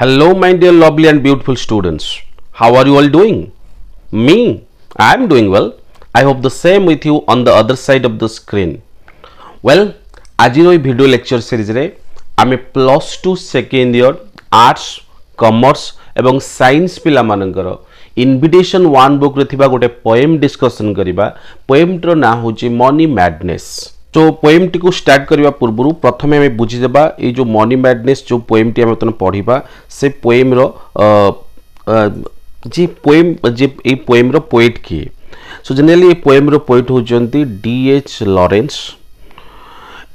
Hello, my dear lovely and beautiful students. How are you all doing? Me, I am doing well. I hope the same with you on the other side of the screen. Well, आजिरो video lecture series रे आमे +2 second year arts commerce एवं science पिला मानकर invitation 1 book रे थिबा गोटे poem discussion करिबा। पोएम रो ना होची मनी मैडनेस। तो पोएम टी को स्टार्ट करबा पूर्व प्रथमे हमें बुझी देबा ए जो मनी मैडनेस जो पोएम टी हम तने पढिबा से पोएम रो जे पोएम रो पोएट की। सो जनरली ए पोएम रो पोएट होचंती D.H. लॉरेंस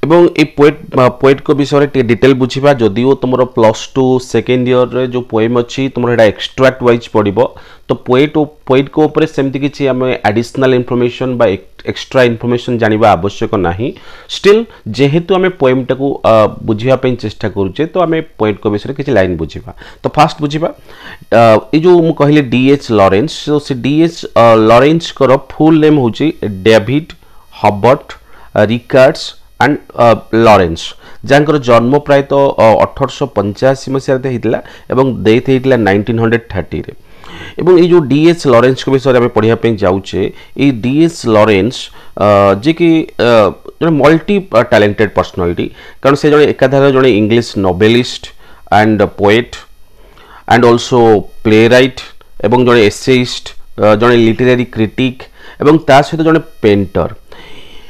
एवं ए पोएट को विषय टे डिटेल बुझिबा। जदिओ तुमरो +2 सेकेंड ईयर रे जो पोएम अछि तुमरो एटा एक्सट्रैक्ट वाइज पढिबो तो पोएट को ऊपर सेमति किछि हम एडिशनल इन्फॉर्मेशन बा एक्स्ट्रा इन्फॉर्मेशन जानिबा आवश्यक नाही। स्टिल जेहेतु हमें पोएम टाको बुझिबा पे चेष्टा करूचे तो हमें पोएट को विषय किछि लाइन बुझिबा। तो फास्ट बुझिबा ए जो मु कहले D.H. लॉरेंस। तो से D.H. लॉरेंस को फुल नेम होची David Herbert Richards and Lawrence, जहाँकर जन्म प्राय तो 1885 मसीह होता एवं डेथ होता 1930 रे। एवं ये जो D.H. लॉरेंस के विषय में पढ़ापी जाऊे ये D.H. लॉरेंस जे कि मल्टी टैलेंटेड पर्सनालिटी, कारण से जड़े एकाधारे जड़े English novelist and poet and also play right एवं जड़े एसेइस्ट जड़े लिटरेरी क्रिटिक एवं ता सहित जड़े painter.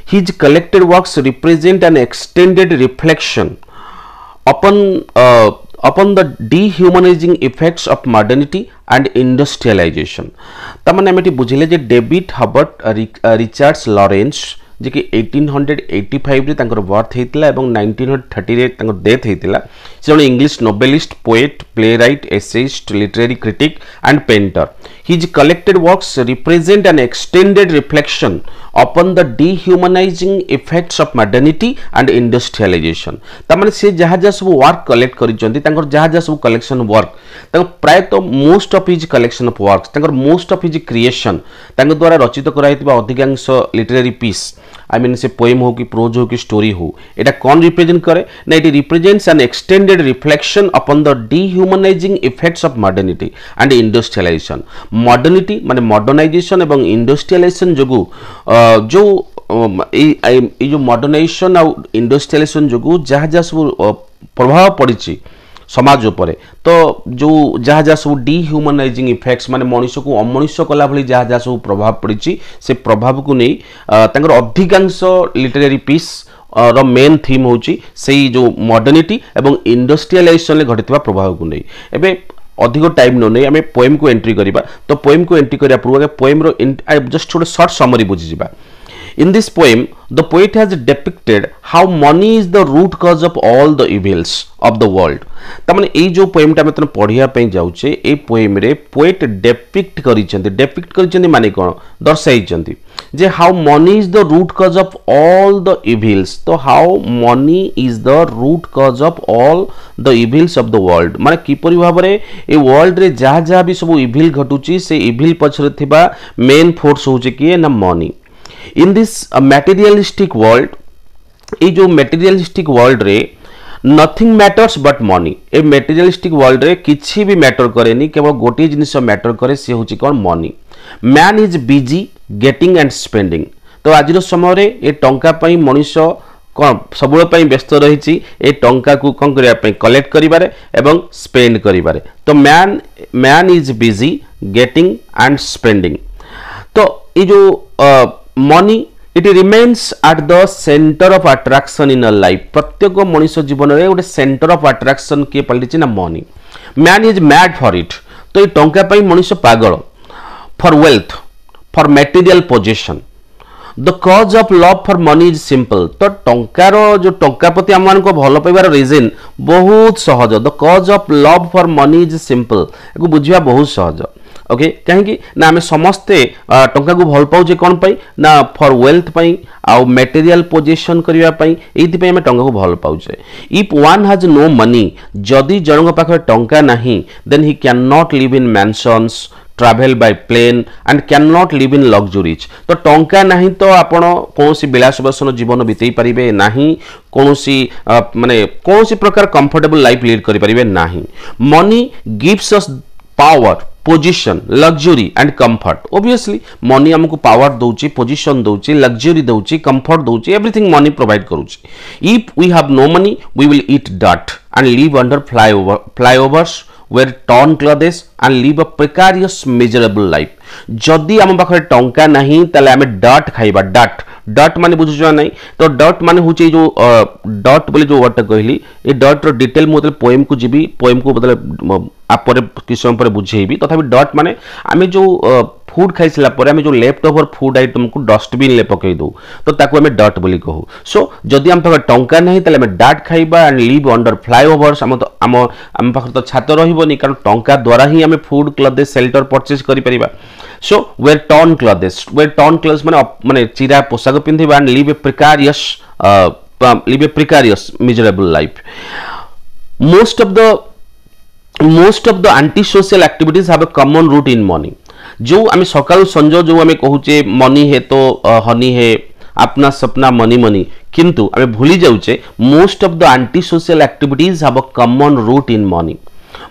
His collected works represent an extended reflection upon the dehumanizing effects of modernity and industrialization। तमने हमें बुझिले जे डेविड हबर्ट रिचार्ड्स लॉरेंस जे कि 1885 रे तांकर बर्थ हेतिला एवं 1930 रे तांकर डेथ हेतिला। से जने English novelist poet play right essayist literary critic and painter. His collected works represent an extended reflection upon the dehumanizing effects of modernity and industrialization। तमने से जहाँ जहाँ सब वर्क कलेक्ट करिसंती तांकर जहाँ जहाँ सब कलेक्शन वर्क तांकर प्राय तो most of his collection of works तांकर मोस्ट ऑफ हिज क्रिएशन तांकर द्वारा रचित कराइतिबा अधिकांश लिटरेरी पीस आई मीन से पोएम हो कि प्रोज हो कि स्टोरी हो एटा कौन रिप्रेजेंट करे ना it represents an extended reflection upon the dehumanising effects of modernity and industrialisation. Modernity माने मॉडर्नाइजेशन एवं इंडस्ट्रियलाइजेशन जोगु जो जो मॉडर्नाइजेशन और इंडस्ट्रियलाइजेशन जोगु जहाँ जहाँ सब प्रभाव पड़ी समाज उपरे तो जो जहाँ जहाँ सब डिह्यूमनाइजिंग इफेक्ट्स माने मनुष्य को अमनुष्य कला भली जहाँ जहाँ सब प्रभाव पड़ी से प्रभाव को नहीं तांकर अधिकांश लिटरेरी पीस रो मेन थीम होची सेही जो मॉडर्निटी एवं इंडस्ट्रियलाइजेशन ले घटितबा प्रभाव को नहीं। एबे अधिक टाइम न नहीं आम पोएम को एंट्री करिबा। तो पोएम को एंट्री करिया पूर्व पोएम रो जस्ट छोटे शॉर्ट समरी बुझी जिबा। In this poem, the poet has depicted how money is the root cause of all the evils of the world। तमने ए जो पोएम टा मतलब पढ़िया पे जाउचे ए पोएम रे पोएट डेपिक्ट करिसेंती माने कोन दर्शाइचंती जे how money is the root cause of all the evils. तो how money is the root cause of all the evils of the world माने किपरि भाबरे ए वर्ल्ड रे जहाँ जहाँ भी सब इविल घटुची से इविल पछरे थिबा मेन फोर्स होचे कि ना money. In this materialistic world ये जो मटेरियलिस्टिक वर्ल्ड रे nothing matters but money. A materialistic world रे किछि भी मैटर करेनी केवल गोटे जिनिस मैटर करे से होची कोन money. Man is busy getting and spending. तो आज समय रे ए टंका पई मनुष्य कौन सब व्यस्त रही ए टंका को कौन करने कलेक्ट करिबारे एवं स्पेंड करिबारे। तो man is busy getting and spending. तो ये जो money it remains at the centre of attraction in a life. प्रत्येक मनुष्य जीवन में गोटे सेंटर ऑफ अट्रैक्शन किए पलटि ना money. Man is mad for it. तो ये टंका पाई मनुष्य पागल। For wealth for material possession the cause of love for money is simple. तो टंकार जो टंका प्रति आम मान को भल पाइबार रीजन बहुत सहज। The cause of love for money is simple को बुझा बहुत सहज। ओके कहीं ना आम समस्ते टंका को भल पाऊे कौन पाई ना फॉर वेल्थ पाई आउ मटेरियल पोजेशन करबा पाई एथि आम टंका को भल पाऊे। If one has no money जदि जनक पाखे टंका नहीं then he can not live in mansions travel by plane and cannot live in luxuries तो टंका नहीं तो आपण कोनोसी विलासबसन जीवन बितेई परिबे नाही कोनोसी माने कोनोसी प्रकार कंफर्टेबल लाइफ लीड करि परिबे नाही money gives us power position luxury and comfort obviously money हमको पावर दउची पोजिशन दउची लग्जरी दउची कंफर्ट दउची एवरीथिंग मनी प्रोवाइड करूची if we have no money we will eat डट and live under flyovers wear torn clothes and live a precarious miserable life जदि आम पाखे टंका नहीं ताले आमे डट खाइबा डट डट माने बुझुछ नहीं तो डट माने होची जो डट बोले जो वर्ड कहली ए डट रो डिटेल मो पोएम को जीबी पोएम को मतलब आपरे किछ समय पर बुझेबी तथापि डट माने आमे जो फूड खाइसला पर आमे जो लेफ्ट ओवर फूड आइटम को डस्टबिन ले पकई दो तो ताको आमे डट बोली कहू सो जदि आम पाखे टंका नहीं ताले आमे डट खाइबा एंड लिव अंडर फ्लाईओवर्स आम तो आम पाखे तो छात रहिबोनी कारण टंका द्वारा ही आमे फूड क्लॉथेस शेल्टर परचेज करि परिबा सो वेयर टर्न क्लॉथेस माने चिरा पोशाक पिंधिबा and live a precarious miserable life most of the antisocial activities have a common root in money जो आम सकाल संज जो आम कहूचे मनी है तो हनी है अपना सपना मनी मनी किंतु आम भूली जाऊचे most of the antisocial activities have a common root in money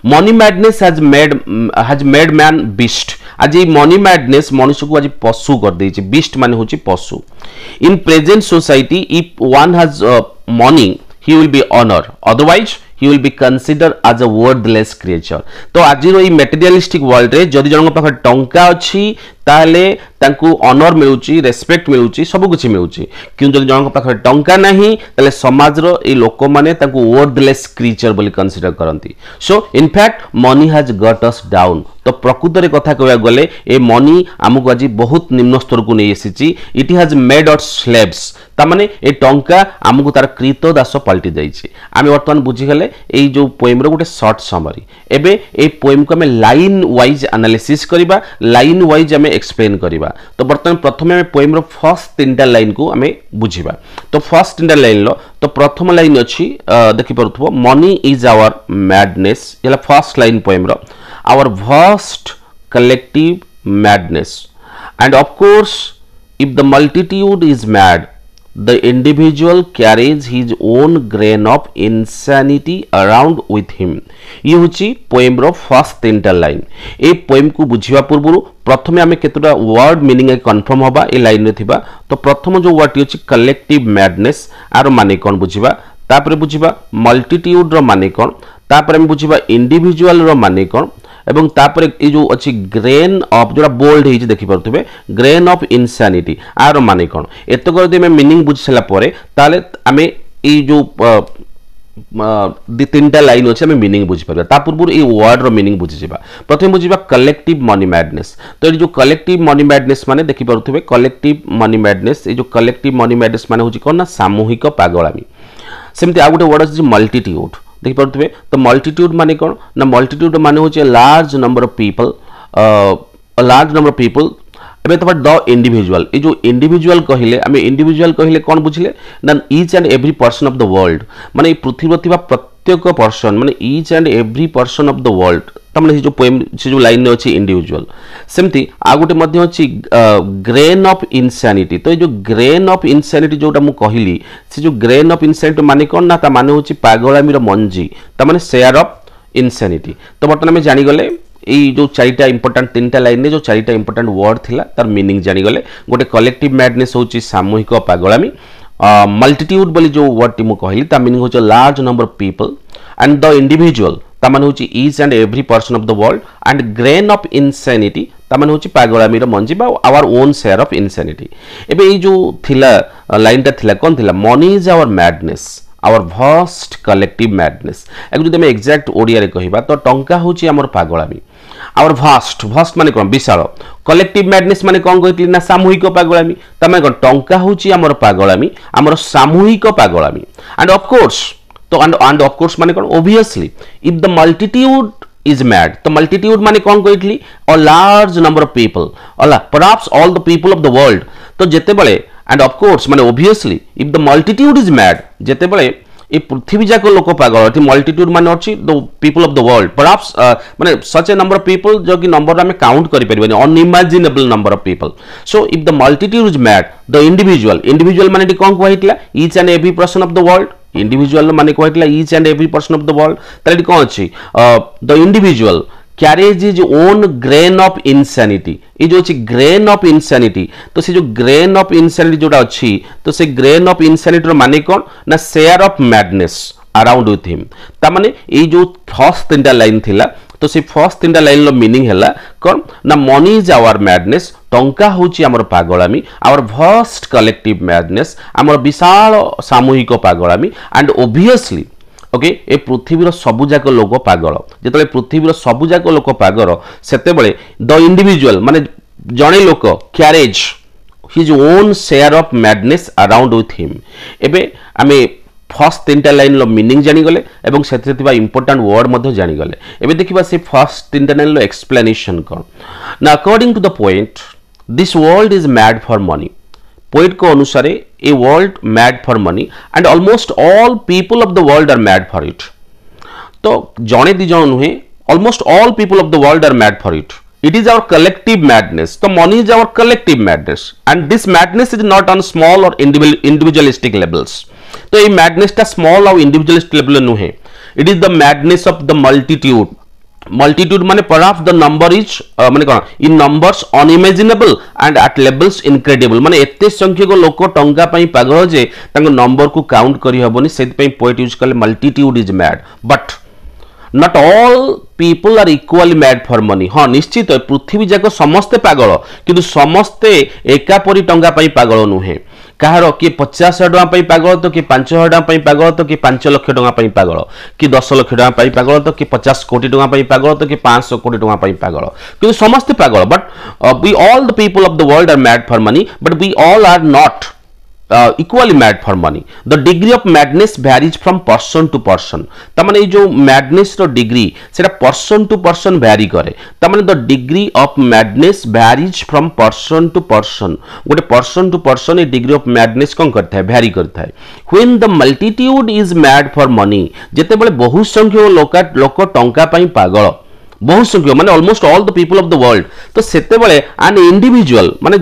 money madness has made man beast आज ये मनी मैडनेस मनुष्य को आज पशु कर देछि बीस्ट माने होछि पशु in present society if one has money he will be honour otherwise he will be considered as a worthless creature तो आज रो मेटेरियलिस्टिक वर्ल्ड रे जदि जन पाख टंका अछि ताले तांकू ऑनर मिलुची रेस्पेक्ट मिलुची सब कुछ मिलुची किंतु जदि जन पाख टंका नहीं ताले समाज रो ए लोक माने तांकू वर्दलेस क्रीचर बोली कंसीडर करंती so in fact money has got us down तो प्रकृत रे कथा कहया गले ए मनी हमकु आज बहुत निम्न स्तर को नै एसिची it has made us slaves ता माने ए टंका हमकु तार कृत दास पलटी जाईची आमे वर्तमान बुझी गले ए जो पोएम रो गोटे शॉर्ट समरी एबे ए पोएम को हमें लाइन वाइज एनालिसिस करिबा लाइन वाइज हमें एक्सप्लेन करिबा तो वर्तमान प्रथमे हमें पोएम रो फर्स्ट तीनटा लाइन को हमें बुझिबा तो फर्स्ट तीनटा लाइन लो तो प्रथम लाइन अछि देखि परथबो मनी इज आवर मैडनेस एला फर्स्ट लाइन पोएम रो our vast collective madness and of course if the multitude is mad the individual carries his own grain of insanity around with him ये होची poem रो first तीनटा line ए poem को बुझिबा पूर्व प्रथमे आमे केतुटा वर्ड मीनिंग कंफर्म होबा ए लाइन रे थिबा तो प्रथम जो वर्ड होची कलेक्टिव मैडनेस आरो माने कोन बुझिबा तापरे बुझिबा मल्टीट्यूड रो माने कोन तापरे हम बुझिबा इंडिविजुअल रो माने कोन एवं तापरे ए जो अछि ग्रेन ऑफ जोरा बोल्ड हे देखि परथबे ग्रेन ऑफ इनसैनिटी आरो माने कोन एतो कर दे में मीनिंग बुझसला परे ताले आमे ए जो दि तीनटा लाइन अछि आमे मीनिंग बुझ परबा ता पूर्व ए वर्ड रो मीनिंग बुझि जेबा प्रथम बुझिबा कलेक्टिव मनी मैडनेस तो ए जो कलेक्टिव मनी मैडनेस माने देखि परथबे कलेक्टिव मनी मैडनेस ए जो कलेक्टिव मनी मैडनेस माने होछि कोन ना सामूहिक पागलामी सेमति आ गुटे वर्ड अछि मल्टीट्यूड देखि परथबे तो मल्टीट्यूड माने कोन ना मल्टीट्यूड माने होछि large number of people a large number of people एबे तब द इंडिविजुअल ए जो इंडिविजुअल कहिले आमे इंडिविजुअल कहिले कोन बुझिले ना each and every person of the world माने पृथ्वी थिबा प्रत्येक पर्सन माने each and every person of the world तमने जो पोएम से जो लाइन अछि इंडिविजुअल सेमति आ गुटे मध्ये अछि ग्रेन ऑफ इनसैनिटी तो जो ग्रेन ऑफ इनसैनिटी जोटा मु कहिली से जो ग्रेन ऑफ इनसैनिटी माने कोन ना ता माने होछि पागलामी रो मंजी ता माने शेयर ऑफ इनसैनिटी तो बर्तमान में जानि गले ए जो चारिटा इंपोर्टेंट तीनटा लाइन ने जो चारिटा इंपोर्टेंट वर्ड थिला तार मीनिंग जानि गले गोटे कलेक्टिव मैडनेस होछि सामूहिक पागलामी मल्टीट्यूड बोली जो वर्ड मु कहिली ता मीनिंग होछि large number of people and the individual तामाने होची each and every person of the world and grain of insanity तामाने होची पागलामी रो मंजी बा our own share of insanity एबे ए जो थिला लाइन ता थिला कोन थिला money is our madness our vast collective madness एक जदि हम एग्जैक्ट ओडिया रे कहिबा तो टंका होची हमर पागलामी आवर vast माने कोन विशाल कलेक्टिव मैडनेस माने कोन कहतली ना सामूहिक पागलामी तमे कोन टंका होची हमर पागलामी हमर सामूहिक पागलामी एंड ऑफ कोर्स तो and of course माने कोन obviously if the multitude is mad तो multitude माने कोन कहतली a large number of people अला perhaps all the people of the world तो जेते बळे and of course माने obviously if the multitude is mad जेते बळे ए पृथ्वी जाक लोक पागल एटी मल्टीट्यूड माने अछि the people of the world perhaps माने such a number of people जो कि नंबर आमे काउंट करि परिबनी unimaginable number of people so if the multitude is mad the individual माने कोन कहैतला each and every person of the world individual माने कहैतला each and every person of the world तले कोन अछि the individual carries his own grain of insanity ये जो ग्रेन ऑफ इनसैनिटी तो से जो ग्रेन ऑफ इनसैनिटी जोटा अच्छी तो से ग्रेन ऑफ इनसैनिटी माने कौन ना share of madness around with him ता माने ये जो फर्स्ट तीनटा लाइन थिला तो से फर्स्ट तीनटा लाइन लो मीनिंग हैला कौन ना मनी इज आवर मैडनेस टंका होची हमर पागलामी आवर वास्ट कलेक्टिव मैडनेस हमर विशाल सामूहिक पागलामी एंड ऑब्वियसली ओके ए पृथ्वीर सबुजाक लोक पागल जिते पृथ्वीर सबुजाक लोक पागल सेते द इंडिविजुअल माने जड़े लोक carriage his own share of madness around with him एबे आमे फर्स्ट तीनटा लाइन लो मीनिंग जानी गले एवं सेते थिबा इंपोर्टेंट वर्ड मध्ये जानी गले एबे देखिबा से फर्स्ट तीनटा लाइन लो एक्सप्लेनेशन कोन ना according to the point this world is mad for money poet को अनुसार ए world mad for money and almost all people of the world are mad for it तो जने दी जन नुहे almost all people of the world are mad for it is our collective madness तो money is our collective madness and this madness is not on small or individualistic levels तो ये madness टा small or individualistic level नुहे it is the madness of the multitude माने perhaps the number is माने कोन in numbers unimaginable and at levels incredible माने एते संख्यक लोक टंका पई पागल जे तांको नंबर को काउंट करि हबोनी सेति पई पोएट यूज करले multitude is mad but not all people are equally mad for money हाँ निश्चित पृथ्वी जाक समस्ते पागल किंतु समस्ते एका परि टंका पई पागल नुहे कहार किए 50,000 टका पागल तो किए 5,000 टका पागल तो किए 5 लाख टका पागल कि 10 लाख टका पागल तो किए 50 कोटी टका पागल तो किए 500 कोटी टका पागल कि समस्ते पागल but we all the people of the world are mad for money but we all are not equally mad for money the degree of madness varies from person to person तमाने जो madness रो degree सेटा person to person vary करे तमाने the degree of madness varies from person to person गोटे person to person A degree of madness कौन करता है vary करता है when the multitude is mad for money जेते बड़े बहुत संख्यक लोक टंका पाई पागल बहुत संख्यक माने almost all the people of the world तो सेते बळे एन इंडिविजुअल माने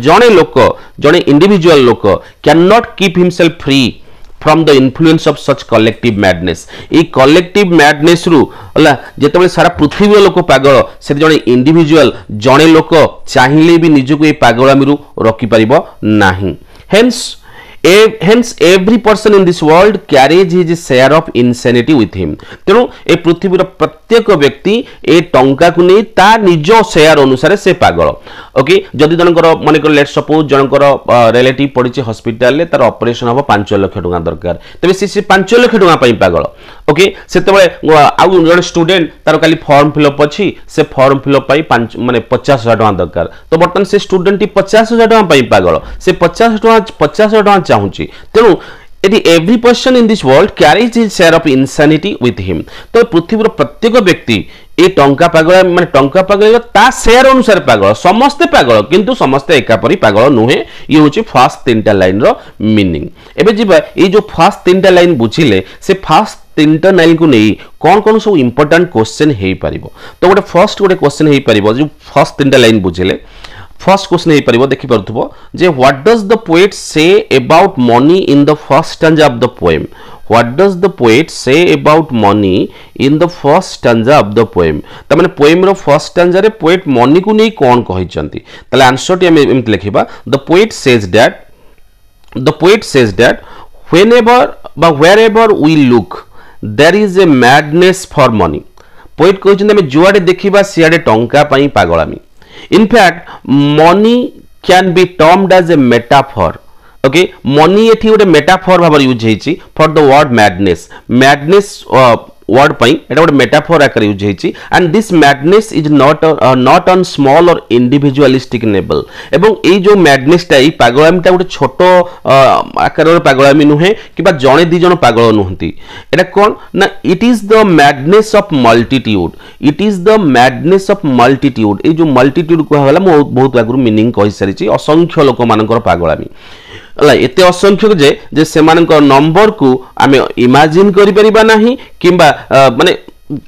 जणे लोक जणे इंडिविजुअल लोक can not keep himself free from the influence of such collective madness a collective madness रु हला जेते बळे सारा पृथ्वी लोक पागल से जणे इंडिविजुअल जणे लोक चाहिले भी निजको ए पागलामी रु रखि परिबो नाही hence every person in this world carries his share of insanity with him तेणु ए पृथ्वीर प्रत्येक व्यक्ति ए टंका को नहीं ता निज शेयर अनुसार से पागल ओके जदि जनकर मन कर लेट सपोज जनकर रिलेटिव पड़ी हॉस्पिटल ले तार ऑपरेशन हम 5 लाख टका दरकार तबे से 5 लाख टका पागल ओके सेते आउ जन स्टूडेंट तार खाली फॉर्म फिलअप अछि से फॉर्म फिलअप पाई माने 50,000 टका दरकार तो बर्तन से स्टूडेंट 50,000 टका पागल से 50,000 टका चाहूची तेणु यदि every person in this world carries his share of insanity with him तो पृथ्वीर प्रत्येक व्यक्ति ए टंका पागल माने टंका पागल ता शेयर अनुसार पागल समस्ते पागल किंतु समस्ते एका परि पागल नुहे ये होची फर्स्ट तीनटा लाइन रो मीनिंग एबे जिबा ए जो फर्स्ट तीनटा लाइन बुझिले से फर्स्ट तीनटा लाइन को नहीं कौन कौन सब इंपोर्टेंट क्वेश्चन हे परिबो तो गोटे फर्स्ट गोटे क्वेश्चन हे परिबो जो फर्स्ट तीनटा लाइन बुझिले फर्स्ट क्वेश्चन हे परिबो देखि परथबो जे what does the poet say about money in the first stanza of the poem what does the poet say about money in the first stanza of the poem त माने poem रो first stanza रे poet money को नै कोन कहिचंती तले answer टी हम एमति लिखिबा the poet says that whenever बा wherever we look there is a madness for money poet कहिचंती हम जुआडे देखिबा सियाडे टंका पई पागलामी in fact money can be termed as a metaphor okay money एठी गोटे मेटाफोर भाबर यूज हेची for the word madness word पई एटा गोटे मेटाफोर आकर यूज हेची and this madness is not on small or individualistic level एवं ए जो madness टा ई पागलामीटा गोटे छोटो आकार रो पागलामी नुहे किबा जणे दी जण पागल नुहंती एटा कोन ना it is the madness of multitude ए जो multitude को हला बहुत आगु मीनिंग कहि सारिची असंख्य लोक मानकर पागलामी एते असंख्य जे सेमानक नंबर को आमे इमेजिन करि परिबा नाही किंबा माने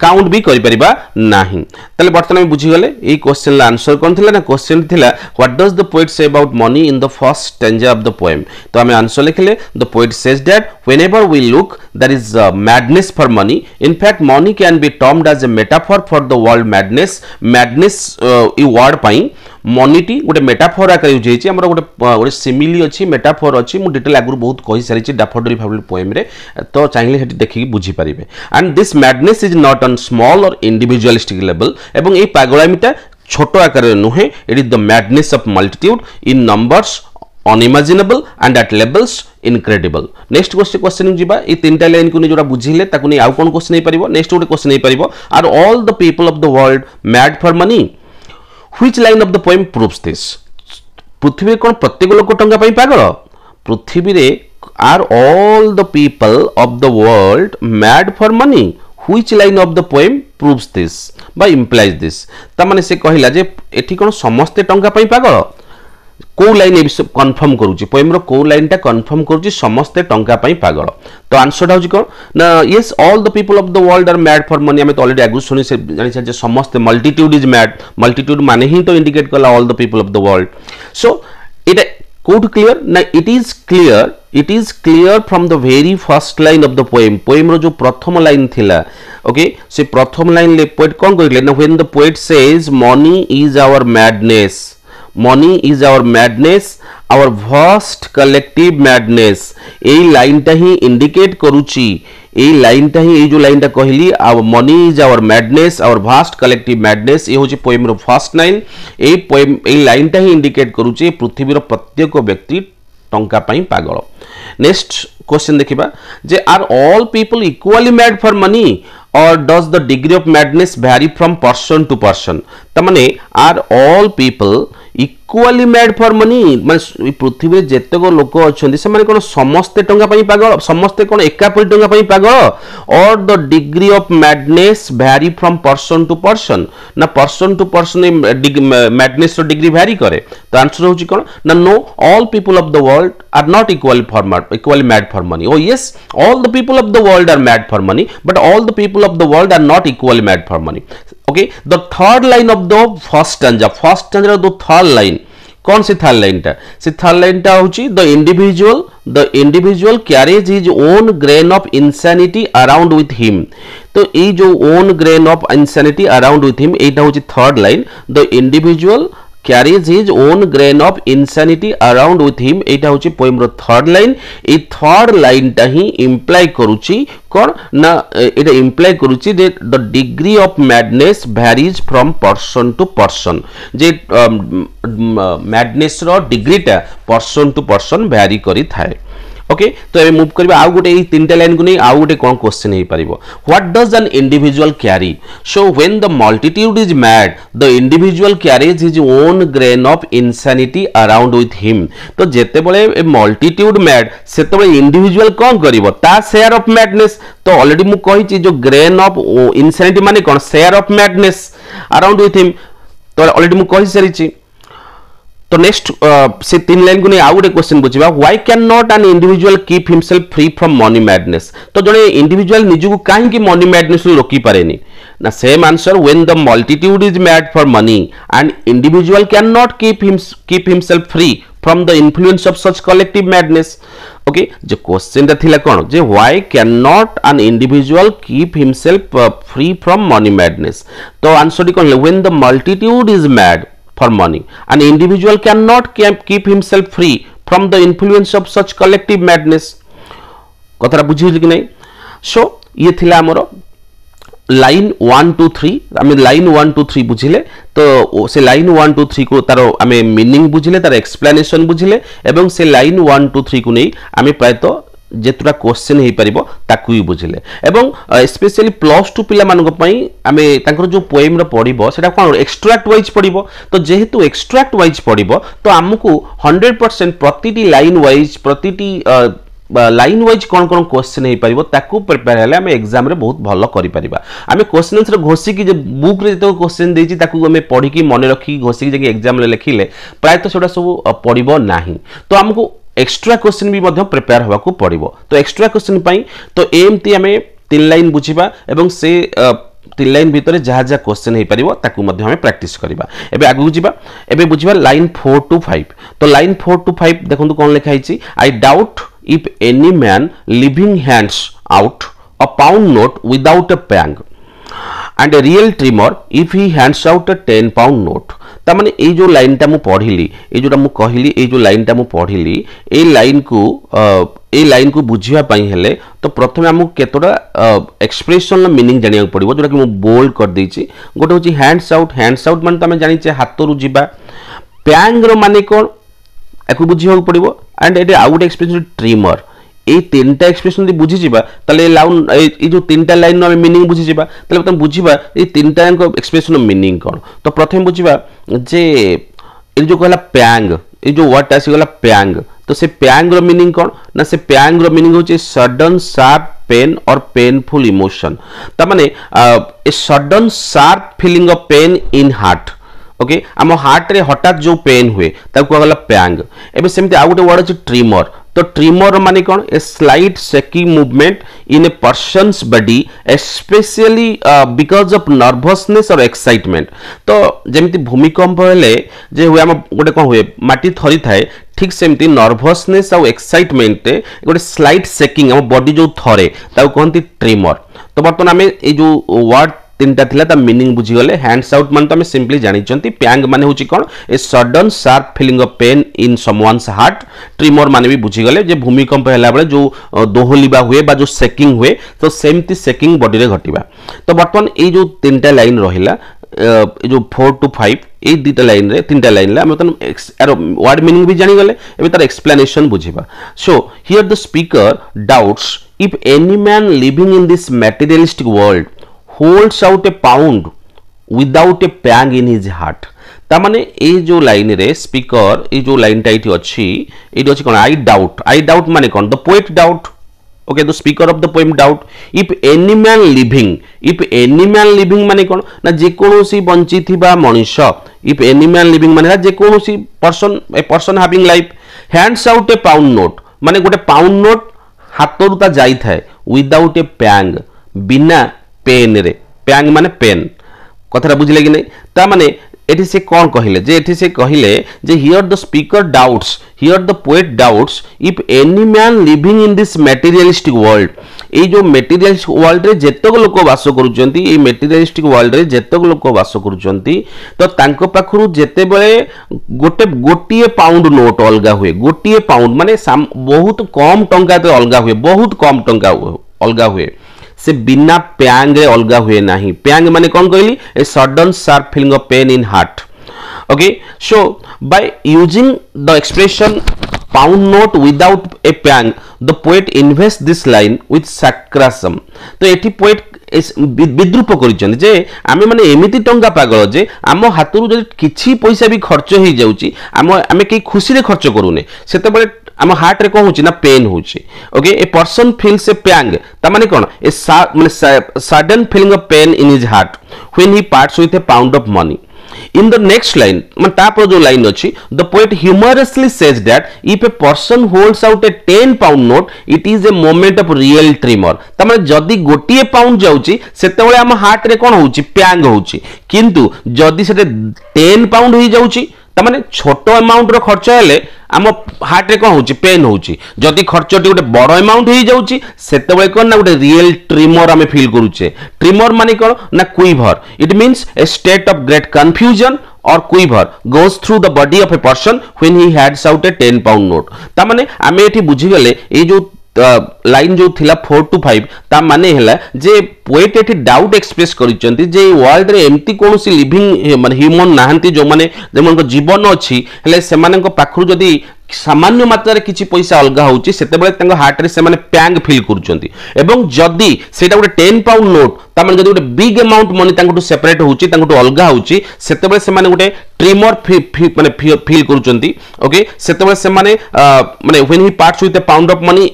काउंट भी करि परिबा नाही। तले बर्तमान बुझी गले ए क्वेश्चन ला आंसर कोन थिला ना क्वेश्चन थिला what does the poet say about money in the first stanza of the poem. तो आमे आंसर लिखले the poet says that whenever we look there is madness for money. In fact money can be termed as a metaphor for the world madness. Madness ई word पई मनीटी गोटे metaphor आकार use होइछि हमर गोटे सिमिली अछि metaphor अछि मु डिटेल आगु बहुत कहि सारि छि डैफोडिल फैबुलर पोएम रे तो चाहिले हेटी देखि बुझी परिबे। And this madness is not on small or individualistic level एवं ए पागलामिटा छोट आकार रे नुहे it is the madness of multitude in numbers unimaginable and at levels incredible। Next question जीवा ए तीनटा लाइन को जोरा बुझिले ताकु नै आउ कोन क्वेश्चन नै परिबो नेक्स्ट गोटे क्वेश्चन नै परिबो are all the people of the world mad for money. Which line of the poem proves this. पृथ्वी कोन प्रत्येक लोक टंका पई पागल। पृथ्वी रे are all the people of the world mad for money. Which line of the poem proves this बा इंप्लाइज दिस। ता माने से कहिला जे एठी कोन समस्त टंका पई पागल को लाइन ए कन्फर्म करूची पोएम रो को लाइन टा कन्फर्म करूची समस्ते टंका पई पागल। तो आंसर होची कोन ना yes all the people of the world are mad for money. हमें तो ऑलरेडी आगु सुनी से जानि जे समस्ते मल्टीट्यूड इज मैड। मल्टीट्यूड माने ही तो इंडिकेट करला all the people of the world. So it could clear ना it is clear from the very first line of the poem. Poem रो जो प्रथम लाइन थिला ओके से प्रथम लाइन ले पोएट कोन कहिले ना when the poet says money is our madness. Money is our madness our vast collective madness. ए लाइन टा ही इंडिकेट करूची ए लाइन टा ही जो लाइन टा कहली our money is our madness our vast collective madness ये होची पोएम रो फर्स्ट लाइन। ए पोएम ए लाइन टा ही इंडिकेट करूची पृथ्वी रो प्रत्येक व्यक्ति टंका पई पागल। नेक्स्ट क्वेश्चन देखिबा जे are all people equally mad for money or does the degree of madness vary from person to person. तमाने are all people equally mad for money माने पृथ्वी जेतेक लोक अछंती से माने कोन समस्त टंका पई पागल समस्त कोन एकापरि टंका पई पागल or the degree of madness vary from person to person ना पर्सन टू पर्सन मैडनेस रो डिग्री वैरी करे। तो आंसर होची कोन ना no all people of the world are not equally mad for money. Oh yes all the people of the world are mad for money but all the people of the world are not equally mad for money। okay the third line of the first stanza the third line कौन सी third line टा से third line टा होची the individual carriage his own grain of insanity around with him. तो ये जो own grain of insanity around with him एटा होची third line the individual carries his own grain of insanity around with him एटा होची poem रो third line. ए third line टा ही इंप्लाई करूची कोन ना एटा इंप्लाई करूची जे the degree of madness varies from person to person जे मैडनेस रो डिग्री टा पर्सन टू पर्सन वैरी करी थाए। ओके तो ए मूव करबा आउ गोटे ई तीनटा लाइन को नै आउ गोटे कोन क्वेश्चन हे परिबो what does an individual carry. So when the multitude is mad the individual carries his own grain of insanity around with him. तो जेते बळे ए मल्टीट्यूड मैड सेते बळे इंडिविजुअल कोन करिवो ता शेयर ऑफ मैडनेस। तो ऑलरेडी मु कहि छि जो ग्रेन ऑफ इंसैनिटी माने कोन share of madness around with him. तो ऑलरेडी मु कहि सारि छि। तो नेक्स्ट से तीन लाइन को नहीं आउ गोटे क्वेश्चन बुझिबा why can not an individual keep himself free from money madness. तो जने इंडिविजुअल निजु काहे कि मनी मैडनेस रोकी पारेनी ना same answer when the multitude is mad for money and individual can not keep himself free from the influence of such collective madness. Okay जो question ता थिला कोन जे why can not an individual keep himself free from money madness. तो answer कोन when the multitude is mad for money an individual cannot keep himself free from the influence of such collective madness। कथरा बुझिल कि नहीं। सो ये थिला हमरो line 1 2 3 आमे line 1 2 3 बुझिले तो से लाइन 1 2 3 को तारो आमे मीनिंग बुझिले तार एक्सप्लेनेशन बुझिले एवं से लाइन 1 2 3 को नहीं आमे प्रायतो जेतुरा क्वेश्चन हे परिबो ताकू ही बुझिले एवं स्पेशली प्लस 2 पिला मानको पई आमे तांकर जो पोएम रो पढिबो सेटा कोन एक्सट्रैक्ट वाइज पढिबो। तो जेहेतु एक्सट्रैक्ट वाइज पढिबो तो हमकु 100% प्रतिटी लाइन वाइज प्रतिटी लाइन वाइज कौन कौन क्वेश्चन हे परिबो ताकू प्रिपेयर हेले हम एग्जाम रे बहुत भलो करि परिबा। हम क्वेश्चन आंसर घोसी की जे बुक रे तो क्वेश्चन देछि ताकू हम पढी की मन रखी घोसी की जे एग्जाम रे लिखिले प्राय तो सेटा सब पढिबो नाही। तो हमकु एक्स्ट्रा क्वेश्चन भी मध्य प्रिपेयर होगा को पड़िबो तो एक्स्ट्रा क्वेश्चन पई तो एमती आमे 3 लाइन बुझिबा एवं से 3 लाइन भितर जहाँ जहाँ क्वेश्चन हो पार ताकू प्रैक्टिस करवा एबे आगु जीवा एबे बुझिबा लाइन 4 to 5 तो लाइन 4 to 5 देखंतु कोन लिखा हिची आई doubt if any man living hands out a pound note without a Paing and a real trimmer if he hands out a 10 pound note तामाने ए जो लाइन टा मु पढ़िली ए जोटा मु कहली ए जो लाइन टा मु पढ़िली ए लाइन को बुझिया पई हेले तो प्रथमे हमु केतोटा एक्सप्रेशन मीनिंग जानिया पड़िबो जोटा कि मु बोल्ड कर देछि गोटे होछि हैंड्स आउट माने तमे जानि छे हाथ रु जिबा पैंग रो माने कोन एको बुझिया पड़िबो एंड एटे आउट एक्सप्रेशन ट्रिमर ए तीनटा एक्सप्रेशन दि बुझी जिबा तले लाउन ए जो तीनटा लाइन नो मीनिंग बुझी जिबा तले तम बुझिबा ए तीनटा एक्सप्रेशन मीनिंग कोन तो प्रथम बुझिबा जे ए जो कहला पैंग ए जो वर्ड आसी गला पैंग तो से पैंग रो मीनिंग कोन ना से पैंग रो मीनिंग होचे सडन शार्प पेन और पेनफुल इमोशन त माने ए sudden sharp feeling of pain in heart okay आम हार्ट रे हठात जो पेन हुए ताको कहला पैंग एबे सेमते आ गुटे वर्ड अछि ट्रिमर तो ट्रिमर माने कोन a slight shaky movement in a person's body specially because of nervousness or excitement तो जेमति भूमिकंप हेले जे हुए आम गोटे कोन हुए माटी थरी थाए ठीक सेमति नर्वसनेस और एक्साइटमेंट गोटे स्लाइट शेकिंग आम बॉडी जो थरे ताको कहंती ट्रिमर तो बर्तमान आमे ए जो वर्ड तीनटा थिला ता मीनिंग बुझी गले हैंड्स आउट मान तो हमें सिंपली जानि चंती पैंग माने होची कोन a sudden sharp feeling of pain in someone's heart tremor माने भी बुझी गले जे भूमिकंप हैला बेले जो दोहलिबा हुए बा जो शेकिंग हुए तो सेमती शेकिंग बॉडी रे घटिबा तो बर्तमान ए जो तीनटा लाइन रहिला जो 4 to 5 ए दीटा लाइन रे तीनटा लाइन ला हम तन वर्ड मीनिंग भी जानि गले एबे तार एक्सप्लेनेशन बुझिबा so here the speaker doubts if any man living in this materialistic world holds out a pound without a pang in his heart ता माने ए जो लाइन रे स्पीकर ए जो लाइन टा इठी अछि कोन आई डाउट माने कोन the poet doubt okay the speaker of the poem doubt if any man living माने कोन ना जे कोनोसी बंची थिबा मनुष्य इफ एनी मैन लिविंग माने जे कोनोसी person having life hands out a pound note माने गोटे पाउंड नोट हातरु ता जाई थाए विदाउट ए पैंग बिना पेन रे पैंग माने पेन कथरा बुझले कि नहीं ता माने एठी से कौन कहिले जे एठी से कहिले जे here the speaker doubts here the poet doubts if any man living in this materialistic world ए जो मटेरियलिस्टिक वर्ल्ड रे जेतक लोक वास करूचंती ए मटेरियलिस्टिक वर्ल्ड रे जेतक लोक वास करूचंती तो तांको पाखरु जेते बेले गोटिए पाउंड नोट अलगा हुए गोटिए पाउंड माने बहुत कम टंका ते अलगा हुए बहुत कम टंका अलगा हुए से बिना पैंग रे अलगा हुए नहीं पैंग माने कौन कहली a sudden sharp feeling of pain in heart okay so by using the expression pound note without a pang the poet invest this line with sarcasm तो एठी पोएट विद्रूप करिसें जे आमे माने एमिति टंका पागल जे आम हाथरू जदि किछि पैसा भी खर्च हो जाउची आमे के खुशी रे खर्च करूने सेते बेले आम हार्ट रे कौन होची ना पेन होची okay a person feels a pang ता माने कोन ए माने sudden feeling of pain in his heart when he parts with a pound of money in the next line man taपर जो line अछि the poet humorously says that if a person holds out a 10 pound note it is a moment of real tremor त माने जदी गोटिए pound जाउची सेते बेले हम हार्ट रे कोन होची पैंग होची किंतु जदी सेते 10 पाउंड हो जाउची त माने छोटो अमाउंट रो खर्च हेले आम हार्ट रे कोन होची पेन होची जदी खर्च टी गोटे बड़ अमाउंट हो जाउची सेते बेले कोन ना गोटे रियल ट्रिमर हमें फील करूचे ट्रिमर माने कोन ना quiver it means a state of great confusion or quiver goes through the body of a person when he hands out a 10 pound note ता माने आमे एठी बुझी गले ए जो लाइन जो थिला 4 to 5 ता माने हैला जे पोएट एठी डाउट एक्सप्रेस करिचंती जे वर्ल्ड रे एम्ति कोनोसी लिविंग माने ह्यूमन नाहंती जो माने जेमन जीवन अछि हेले सेमानक पाखरु जदी सामान्य मात्रा रे किछि पैसा अलगा होउची सेते बेले तंग हार्ट रे से माने पैंग फील करूचंती एवं जदी सेटा गोटे 10 पाउंड नोट ता माने जदी गोटे बिग अमाउंट मनी तंगटू सेपरेट होउची तंगटू अलगा होउची सेते बेले से माने गोटे ट्रिमर माने फील करूचंती ओके सेते बेले से माने when he parts with a pound of money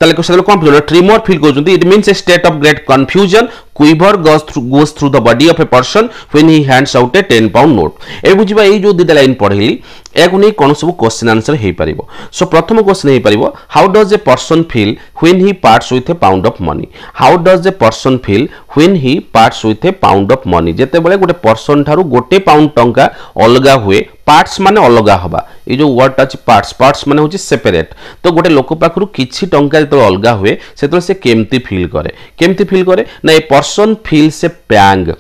ताले को सेते कौन फील ट्रिमर फील करूचंती it means a state of great confusion quiver goes through the body of a person when he hands out a 10 pound note. ए बुझिबा ए जो दुटा line पढिली एगु नै कोन सब question answer हे परिबो. सो प्रथम क्वेश्चन हे परिबो, how does a person feel when he parts with a pound of money. How does a person feel when he parts with a pound of money. जेते बेले गोटे person Tharu गोटे pound टंका अलगा हुए. पार्ट्स माने अलगा हबा. ए जो वर्ड अछि पार्ट्स, पार्ट्स माने होछि सेपरेट. तो गोटे लोक पाखरु किछि टंका जेते अलगा हुए सेते से केमती फील करे. केमती फील करे ना a person feels a pang.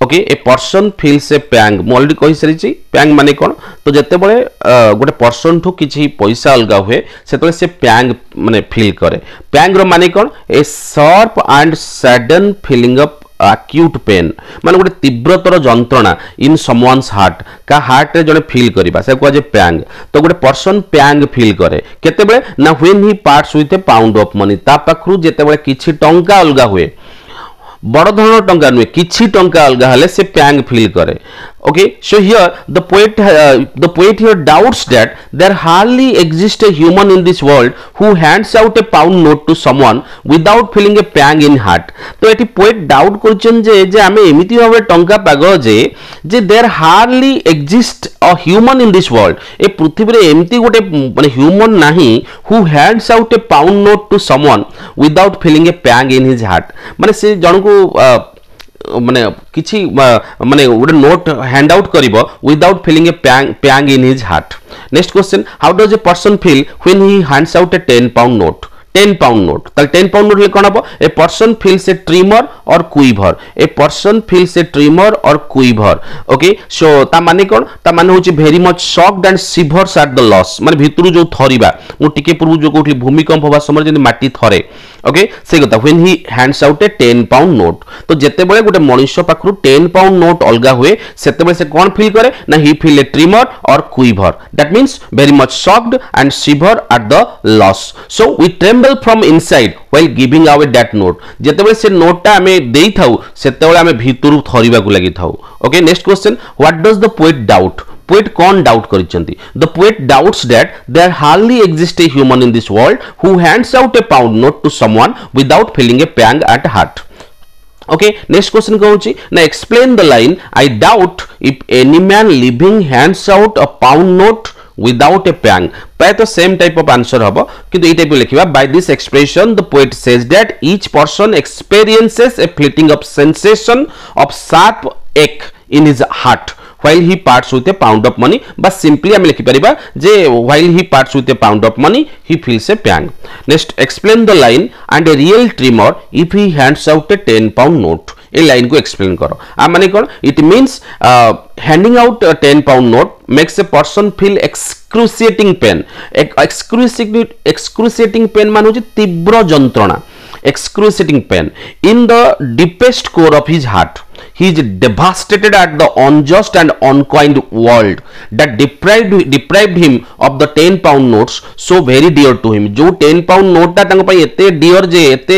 Okay, a person feels a pang. मु ऑलरेडी कहि सरिछि पैंग माने कोन. तो जेते बळे गोटे पर्सन ठु किछि पैसा अलगा हुए सेते से पैंग माने फील करे. पैंग रो माने कोन, a sharp and sudden feeling of acute pain. माने गोटे तीव्रतर जंत्रणा इन someone's heart. का हार्ट रे जने फील करिबा से कोजे पैंग. तो गोटे पर्सन पैंग फील करे केते बेले ना when he parts with a pound of money. ता पाखरु जेते बेले किछि टंका अलगा हुए, बड़ धरण टंका नुहे किछि टंका अलगा हले से पैंग फील करे. Okay, so here the poet here doubts that there hardly exists a human in this world who hands out a pound note to someone without feeling a pang in heart. तो eighty poet doubt करछन जे आमे एमिति भाबे टंका पागल जे there hardly exists a human in this world. ए पृथ्वी रे एमिति गोटे माने human नाही who hands out a pound note to someone without feeling a pang in his heart. माने से जणको माने किछि माने गोटे नोट हैंड आउट करिवो without feeling a pang in his heart. Next question, how does a person feel when he hands out a 10 pound note. 10 pound note. ताल 10 pound note ले कोन हबो, a person feels a tremor or quiver. A person feels a tremor or quiver. Okay, so ता माने कोन, ता माने होची very much shocked and shivers at the loss. माने भितरु जो थरिबा, मु टिके पूर्व जो कोठली भूमिकंप होबा समय जे माटी थरे. ओके, से कथा when he hands out a 10 pound note. तो जेते बेले गोटे मनुष्य पाखरु 10 पाउंड नोट अलगा हुए सेते बेले से कोन फील करे ना he feel a tremor or quiver. That means very much shocked and shiver at the loss. So we tremble from inside while giving away that note. जेते बेले से नोटटा हमें देई थाउ सेते बेले हमें भितरु थरिबा को लागि थाउ. Okay, next question, what does the poet doubt. Poet कौन डाउट करिसेंती. The poet doubts that there hardly exist a human in this world who hands out a pound note to someone without feeling a pang at heart. Okay, next question कहूची ना explain the line, I doubt if any man living hands out a pound note without a pang. प्राय तो same type of answer हबो किंतु ए type लिखिबा. By this expression the poet says that each person experiences a fleeting of sensation of sharp ache in his heart while he parts with a pound of money. बस simply हम लिखि परिबा जे while he parts with a pound of money he feels a pang. Next, explain the line, and a real trimmer if he hands out a 10 pound note. ए line को explain करो. आ माने कोन, it means handing out a 10 pound note makes a person feel excruciating pain. Excruciating pain मान होची तीव्र जंत्रणा. excruciating pain in the deepest core of his heart. He is devastated at the unjust and unkind world that deprived him of the 10 pound notes so very dear to him. जो 10 pound note ता तांको पई एते dear जे एते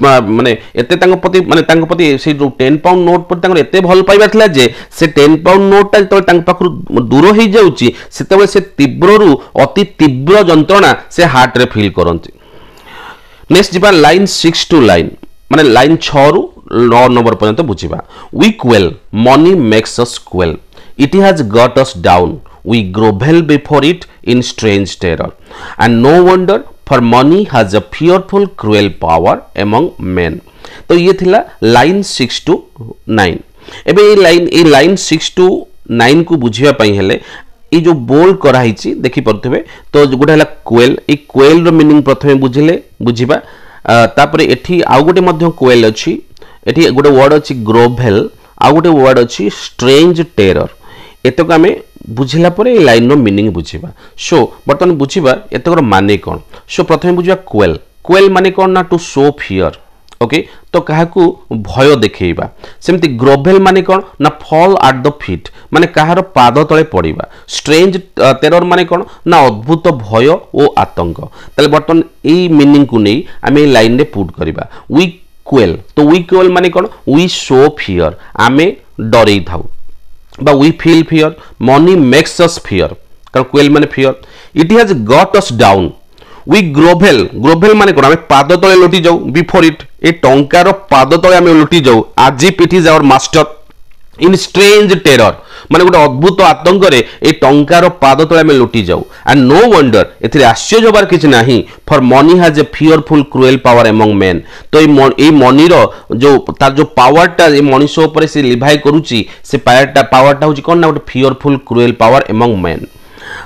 माने एते तांको पति से जो 10 पाउंड नोट पर तांको एते भल पाइबा थिला जे से 10 पाउंड नोट ता तो तांको पाखरु दूर होई जाउची सेते से तीव्ररु अति तीव्र जंत्रणा से हार्ट रे फील करंती. नेक्स्ट जीवा लाइन 6 टू लाइन माने लाइन 6 रु 9 नंबर पर्यंत बुझिबा. We quail, money makes us quail. It has got us down. We grovel before it in strange terror. And no wonder for money has a fearful cruel power among men. तो ये थिला line 6 to 9. एबे ये line 6 to 9 को बुझिया पई हेले ये जो बोल करा हिची देखि परथबे. तो गोटे हला क्वेल. ए क्वेल रो मीनिंग प्रथमे बुझिबा. तापरे एठी आ गोटे मध्य क्वेल अछि. एठी गोटे वर्ड अछि ग्रोवेल, आ गोटे वर्ड अछि स्ट्रेंज टेरर. एतक आमे बुझिला परे ए लाइन रो मीनिंग बुझिबा. सो बर्तन बुझिबा एतकर माने कोन. सो प्रथमे बुझिबा क्वेल. क्वेल माने कोन ना टू शो फियर. ओके, तो काहाकू भय देखैबा. सेमति ग्रोवेल माने कोन ना फॉल एट द फीट माने काहार पाद तळे पड़िबा. स्ट्रेंज टेरर माने कोन ना अद्भुत भय ओ आतंक. तले बर्तन ए मीनिंग को नै आमे लाइन रे पुट करिबा. We quail. तो वी क्वेल माने कोन वी शो फियर. आमे डरै थाउ बा we feel fear. money makes us fear कारण क्वेल माने fear. it has got us down. We grovel grovel माने कोन आमे पाद तळे लोटी जाऊ बिफोर इट ए टंकार पाद तळे आमे लोटी जाऊ आज it is our master in strange terror माने गोटे अद्भुत आतंक रे ए टंकार पाद तळे आमे लोटी जाऊ एंड नो वंडर एथिरे आश्चर्य होबार किछि नाही for money has a fearful cruel power among main तो ए मनी रो जो तार जो पावरटा ए मनुष्य ऊपर से लिभाई करूची से पावरटा होची कोन ना गोटे fearful cruel power among men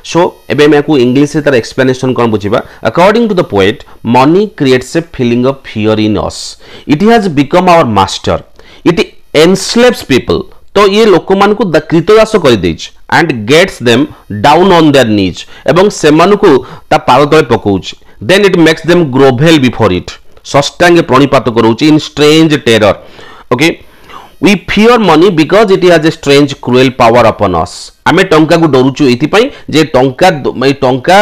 so एबे मैं को इंग्लिश से तार एक्सप्लेनेशन कोन बुझिबा according to the poet money creates a feeling of fear in us it has become our master it enslaves people तो ये लोक मान को कृतदास कर देछ and gets them down on their knees एवं से मान को ता पाद तळे पकोउछ then it makes them grovel before it सष्टांगे प्रणिपात करूछ in strange terror okay we fear money because it has a strange cruel power upon us आमे टंका को डरुछु एथि पई जे टंका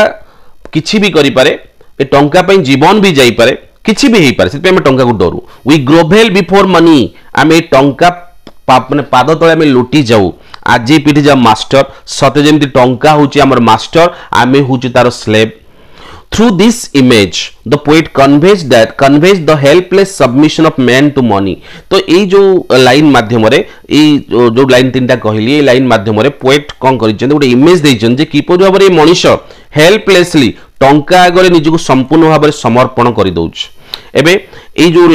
किछि भी करि पारे ए टंका पई जीवन भी जाई पारे किछि भी हेई पारे से आमे टंका को डरू वी ग्रोभेल बिफोर मनी आमे टंका माने पाद तळे आमे लुटी जाऊ आज पीठी जा मास्टर सते जेमति टंका होची हमर मास्टर आमे होची तार slave through this image the poet conveys the helpless submission of man to money तो ये जो लाइन माध्यम रे जो लाइन तीनटा कहली ये लाइन माध्यम रे पोएट कोन करिछन गोटे इमेज दैछन जे किपरि भाबरे मनुष्य हेल्पलेसली टंका आगरे निजको संपूर्ण भाबरे समर्पण करि दउछ एबे ए जो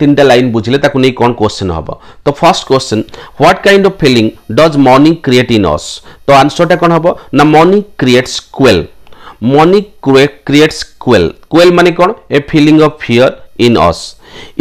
तीनटा लाइन बुझले ताकू नै कोन क्वेश्चन हबो तो first question what kind of feeling does money create in us तो आंसर टा कोन हबो ना money creates quail money creates quail माने कोन a feeling of fear in us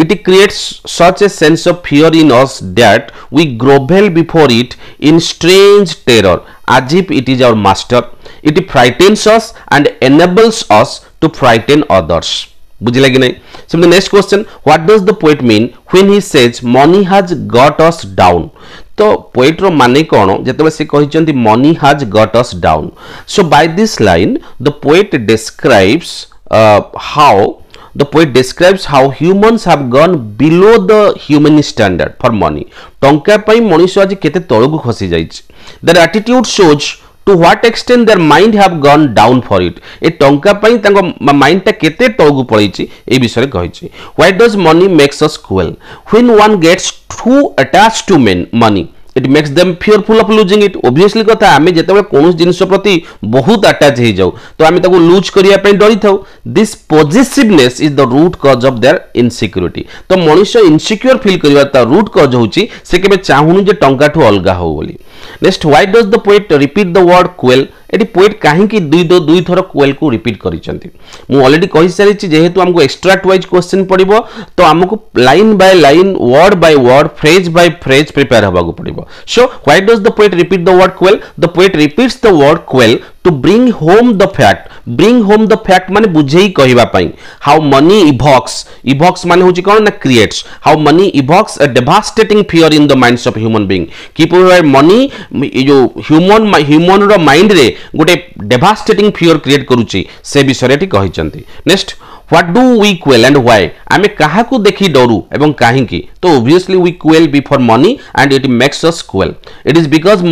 it creates such a sense of fear in us that we grovel before it in strange terror as if it is our master it frightens us and enables us to frighten others बुझिला कि नहीं so the next question what does the poet mean when he says money has got us down तो poet रो माने कोन जेतबे से कहिचंती money has got us down so by this line the poet describes the poet describes how humans have gone below the human standard for money टंका पई मनुष्य आज केते तळगु खसी जाईछ their attitude shows to what extent their mind have gone down for it ए टंका पई तांको mind ता केते तळगु पळीची ए विषय कहिची why does money makes us cruel when one gets too attached to money it makes them fearful of losing it obviously कथा आमे जेतेबे कोनोस जिंस प्रति बहुत अटैच हे जाऊ तो आमे ताको लूज करिया पे डरी थाउ this positiveness is the root cause of their insecurity तो मनुष्य इनसिक्योर फील करिवा ता रूट कॉज होची से केबे चाहुनु जे टंका ठु अलगा हो बोली next why does the poet repeat the word quail eighty poet काहे की दुई थर क्वेल को रिपीट करिसंती मु ऑलरेडी कहि सारी छि जेहेतु हमको एक्सट्रैक्ट वाइज क्वेश्चन पड़िबो तो हमको line by line word by word phrase by phrase prepare हबाको पड़िबो so why does the poet repeat the word quail the poet repeats the word quail to bring home the fact माने बुझेई कहिबा पई how money evokes माने होची कोन ना creates how money evokes a devastating fear in the minds of human being की पूरा money जो human रो mind रे गोटे devastating fear क्रिएट करूची से विषय रे कहिचंती next what do we quail and why आमे काहा को देखि डरू एवं काहे की तो obviously we quail before money and it makes us quail it is because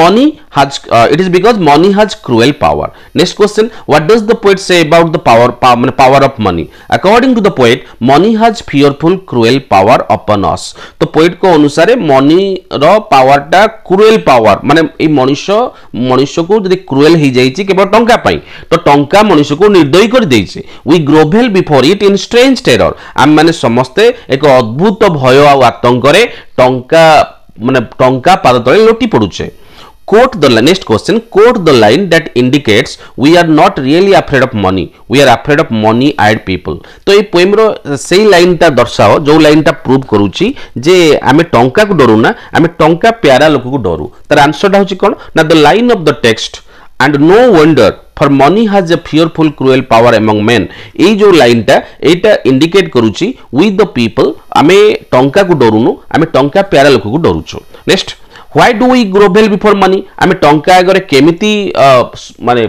money has cruel power next question what does the poet say about the power of money according to the poet money has fearful cruel power upon us तो poet को अनुसार money रो power टा cruel power माने ए मनुष्य को जदि cruel हे जाईची केवल टंका पई तो टंका मनुष्य को निर्दयी कर देईची we grovel before it in strange terror आम माने समस्ते एक अद्भुत भय आ आतंक रे टंका पाद तळे लोटी पडुचे quote the next question quote the line that indicates we are not really afraid of money we are afraid of money eyed people तो ए पोएम रो सेही लाइन ता दर्शाओ जो लाइन टा प्रूव करूची जे आमे टंका को डरू ना आमे टंका प्यारा लोक को डरू तार आंसर टा होची कोन ना the line of the text and no wonder for money has a fearful cruel power among men ए जो लाइन टा एटा इंडिकेट करूची with the people आमे टंका को डरूनु आमे टंका प्यारा लोक को डरूछु next why do we grovel before money आमे टंका आगरे केमिति माने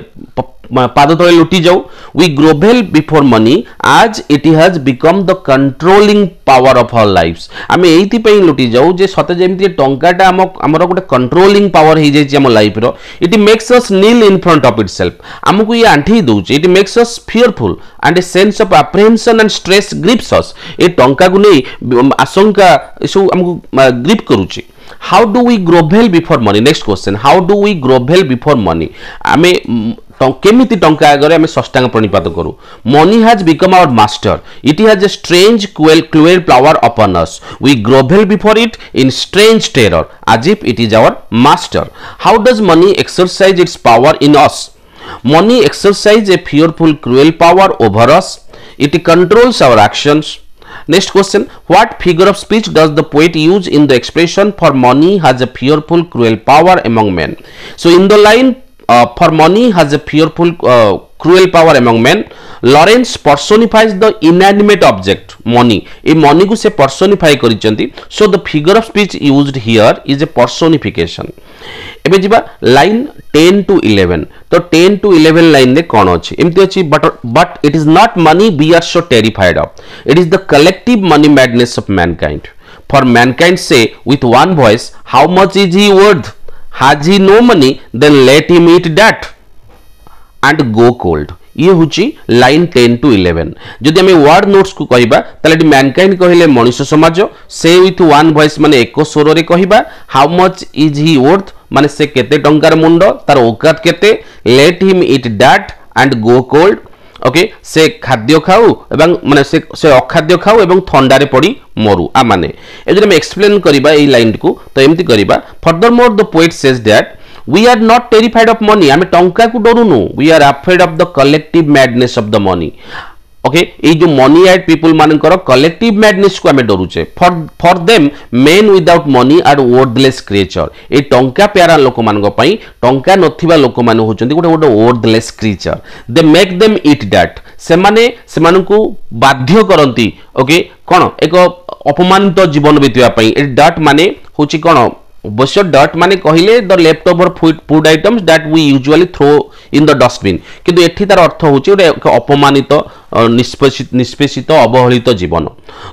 पाद तले लुटी जाऊ वी ग्रोवेल बिफोर मनी आज it has become the controlling power of our lifes आम ये लुटी जाऊ जे सते जमी टंकाटा आमर गोटे कंट्रोलिंग पावर हो जाए लाइफ रो it makes us kneel in front of itself आमको ये आंठी दउचे it makes us fearful and a sense of apprehension and stress grips us ए टंका को नहीं आशंका सब आमको ग्रिप करूची how do we grovel before money next question how do we grovel before money आमे केमिति टंका आगे आम षष्टांग प्रणिपात करूँ money has become our master it has a strange cruel power upon us we grovel before it in strange terror as if it is our master how does money exercise its power in us money exercise a fearful cruel power over us it controls our actions next question what figure of speech does the poet use in the expression for money has a fearful cruel power among men so in the line for money has a fearful cruel power among men Lawrence personifies the inanimate object money a money को से personify करिसेंती so the figure of speech used here is a personification एबे जिबा line 10 to 11 तो 10 to 11 line ने कोन अछि एमति अछि but it is not money we are so terrified of it is the collective money madness of mankind for mankind say with one voice how much is he worth has he no money then let him eat that and go cold ये होची line 10 to 11 जदि हमें word notes को कहिबा तले Mankind कहिले मनुष्य समाज से विथ वन वॉइस माने एक स्वर रे कहिबा how much is he worth माने से केते टंकार मुंड तार औकात केते let him eat that and go cold okay से खाद्य खाऊ एवं माने से अखाद्य खाऊ एवं ठंडारे पड़ी मरु आ माने ए जदि हम एक्सप्लेन करिबा ए लाइन को तो एमति करिबा furthermore the poet says that we are not terrified of money आमे टंका को डरुनु we are afraid of the collective madness of the money okay ए जो money eyed people मानकर collective madness को आमे डरुचे for them men without money are worthless creature ए टंका प्यारा लोक मानक पई टंका नथिबा लोक माने होचंती गोटे worthless creature they make them eat that सेमाने को बाध्य करंती ओके कोन एक अपमानित जीवन बितिबा पई ए डट माने होची कोन अवश्य डट माने कहिले the left over food items that we usually throw in the dustbin किंतु एठी तार अर्थ होची एक अपमानित निष्पेषित अवहेलित जीवन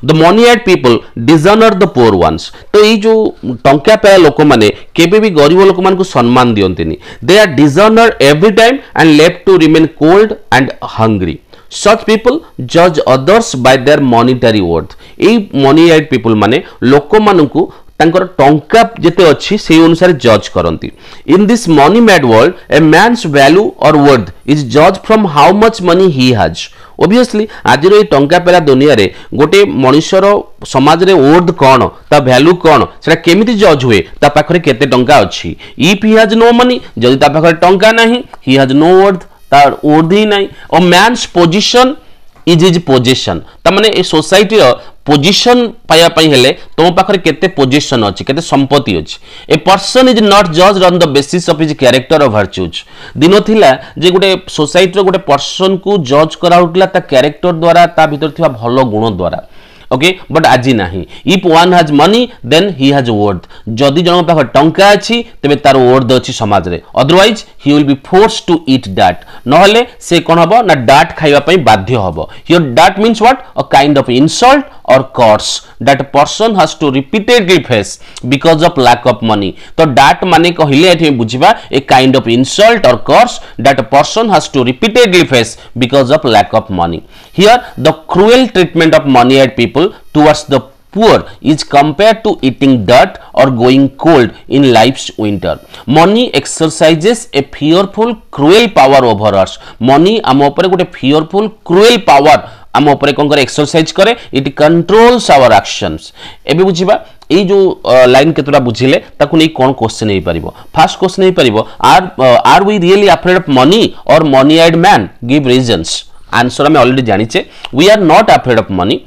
the moneyed people dishonour the poor ones तो ये जो टंका पाया लोक माने केबे भी गरीब लोक मान को सम्मान दियंतिनी they are dishonour every time and left to remain cold and hungry such people judge others by their monetary worth ए मनी एड पीपल माने लोक मानकू तांकर टंका जेते अछि से अनुसार जज करंती in this money mad world a man's value or worth is जज from how much money he has obviously आज रे टंका पेला दुनिया रे गोटे मनुष्यर समाज रे वर्थ कोन ता वैल्यू कोन सेटा केमिति जज हुए ता पाखरे केते टंका अछि if he has no money जदि ता पाखरे टंका नाही ही हैज नो वर्थ तार वर्थ ही नाही a man's position is his position ता माने ए सोसाइटी रो पोजीशन पाया पई हेले तो पाखरे केते पोजीशन अछि केते संपत्ति अछि ए person is not judged on the basis of his character और वर्च्यूज दिनो थिला जे गोटे सोसाइटी रो गोटे पर्सन को जज करा उठला ता कैरेक्टर द्वारा ता भीतर थिबा भलो गुण द्वारा ओके बट आज नाही if one has money then he has worth जदि जन पाख टंका अछि तबे तार वर्थ अछि समाज रे otherwise he will be forced to eat that नहले से कोन हबो ना डाट खाइबा पई बाध्य हबो here dot means what a kind of insult or curse that a person has to repeatedly face because of lack of money तो that माने कहिले एठी बुझिबा a kind of insult or curse that a person has to repeatedly face because of lack of money here the cruel treatment of money-eyed people towards the poor is compared to eating dirt or going cold in life's winter money exercises a fearful cruel power over us money आम ऊपर गोटे fearful cruel power आम ऊपर कोन करे exercise करे it controls our actions एबे बुझिबा ए जो line केतरा बुझिले ताकु नै कोन क्वेश्चन हे परिबो फर्स्ट क्वेश्चन हे परिबो are we really afraid of money or money eyed man give reasons answer हम ऑलरेडी जानिचे we are not afraid of money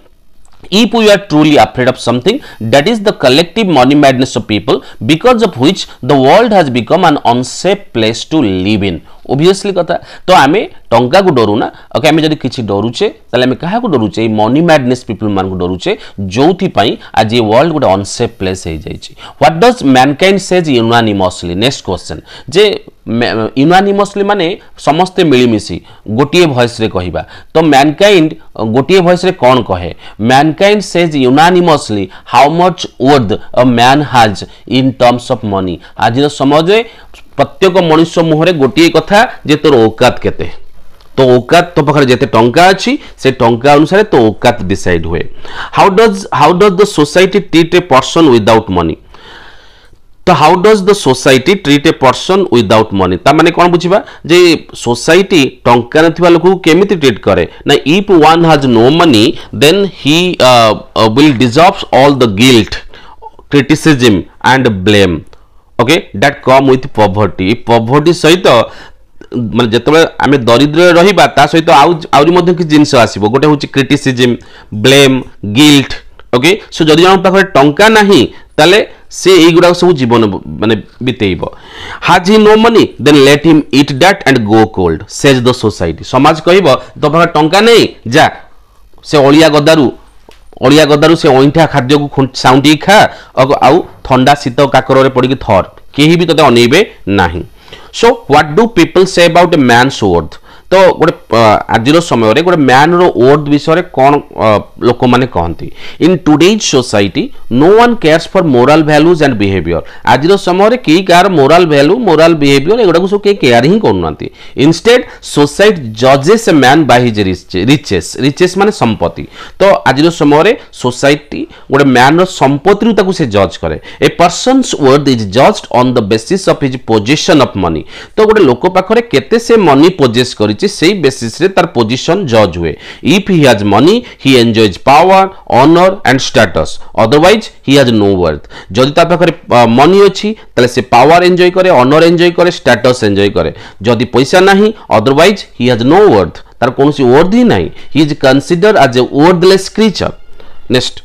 if we are truly afraid of something that is the collective money madness of people because of which the world has become an unsafe place to live in obviously कथा तो आम टंका को डरू ना okay आम जब किसी डरुचे आम क्या डरुचे मनी मैडनेस पीपल मान को डरुचे जो आज ये वर्ल्ड गोटे अनसेफ प्लेस हो जाए what does Mankind says unanimously next question J unanimously माने समस्ते मिलमिशी गोटे वॉइस रे कहबा तो मैनकाइंड गोटे वॉइस रे कौन कहे Mankind says unanimously how much worth a man has in terms of money आज समाज रे प्रत्येक मनुष्य मुहरे गोटे कथा जे तोर औकात केते तो औकात तो पाखरे जेते टंका अछि से टंका अनुसार तो औकात डिसाइड हुए how does the society treat a person without money तो how does the society treat a person without money ता माने कोन बुझिबा जे सोसाइटी टंका नथिबा लोक को केमिति ट्रीट करे ना if one has no money then he will deserves all the guilt criticism and blame okay that come with poverty poverty सहित माने जेतबे आमे दरिद्र रहिबा ता सहित आउरी मध्ये कि जिंस आसीबो गोटे होची criticism blame guilt okay so जदि जन पाखरे टंका नाही ताले से एई गुडा सब जीवन माने बितेइबो has he no money then let him eat दैट and go cold says the society समाज कहबो तो पाखरे टंका नहीं जा से ओलिया गदारू से ओइठा खाद्य को साउंडी खा आउ ठंडा शीत काकर रे पड़ी थर केही भी तते अनेबे नाही so what do people say about a man's worth तो गोटे आज समय गोटे मैन रो वर्थ विषय कौन लोक मैंने कहती in today's society no one cares for moral values and behaviour आज समय कई कार मोरल वैल्यू मोरल बिहेवियर एगुड़ा सब कई केयर ही करूना इनस्टेड सोसाइटी जजेस a man by his riches माने संपत्ति तो आज समय सोसाइटी गोटे मैन रो संपत्ति से जज करे a person's worth is judged on the basis of his position of money तो गोटे लोक पाखरे केते से मनी पोजेस करी से बेसिस रे तार पोजीशन जज हुए if he has money he enjoys power honour and status otherwise he has no worth जदि ता पाखरे मनी अछि तले से पावर एंजॉय करे ऑनर एंजॉय करे स्टेटस एंजॉय करे जदि पैसा नाही otherwise he has no worth तार कोनोसी वर्थ ही नाही he is considered as a worthless creature next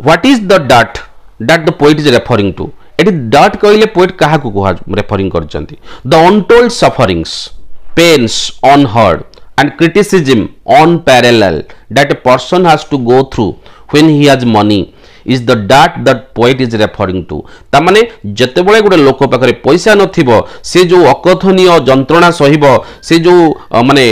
what is the that the poet is referring to एटी दैट कहले पोएट काहा को रेफरिंग करचंती the untold sufferings pains unheard and criticism unparalleled that a person has to go through when he has money is the that poet is referring to ता माने जते बळे गुटे लोक पाखरे पैसा नथिबो से जो अकथनीय जंत्रणा सहिबो से जो माने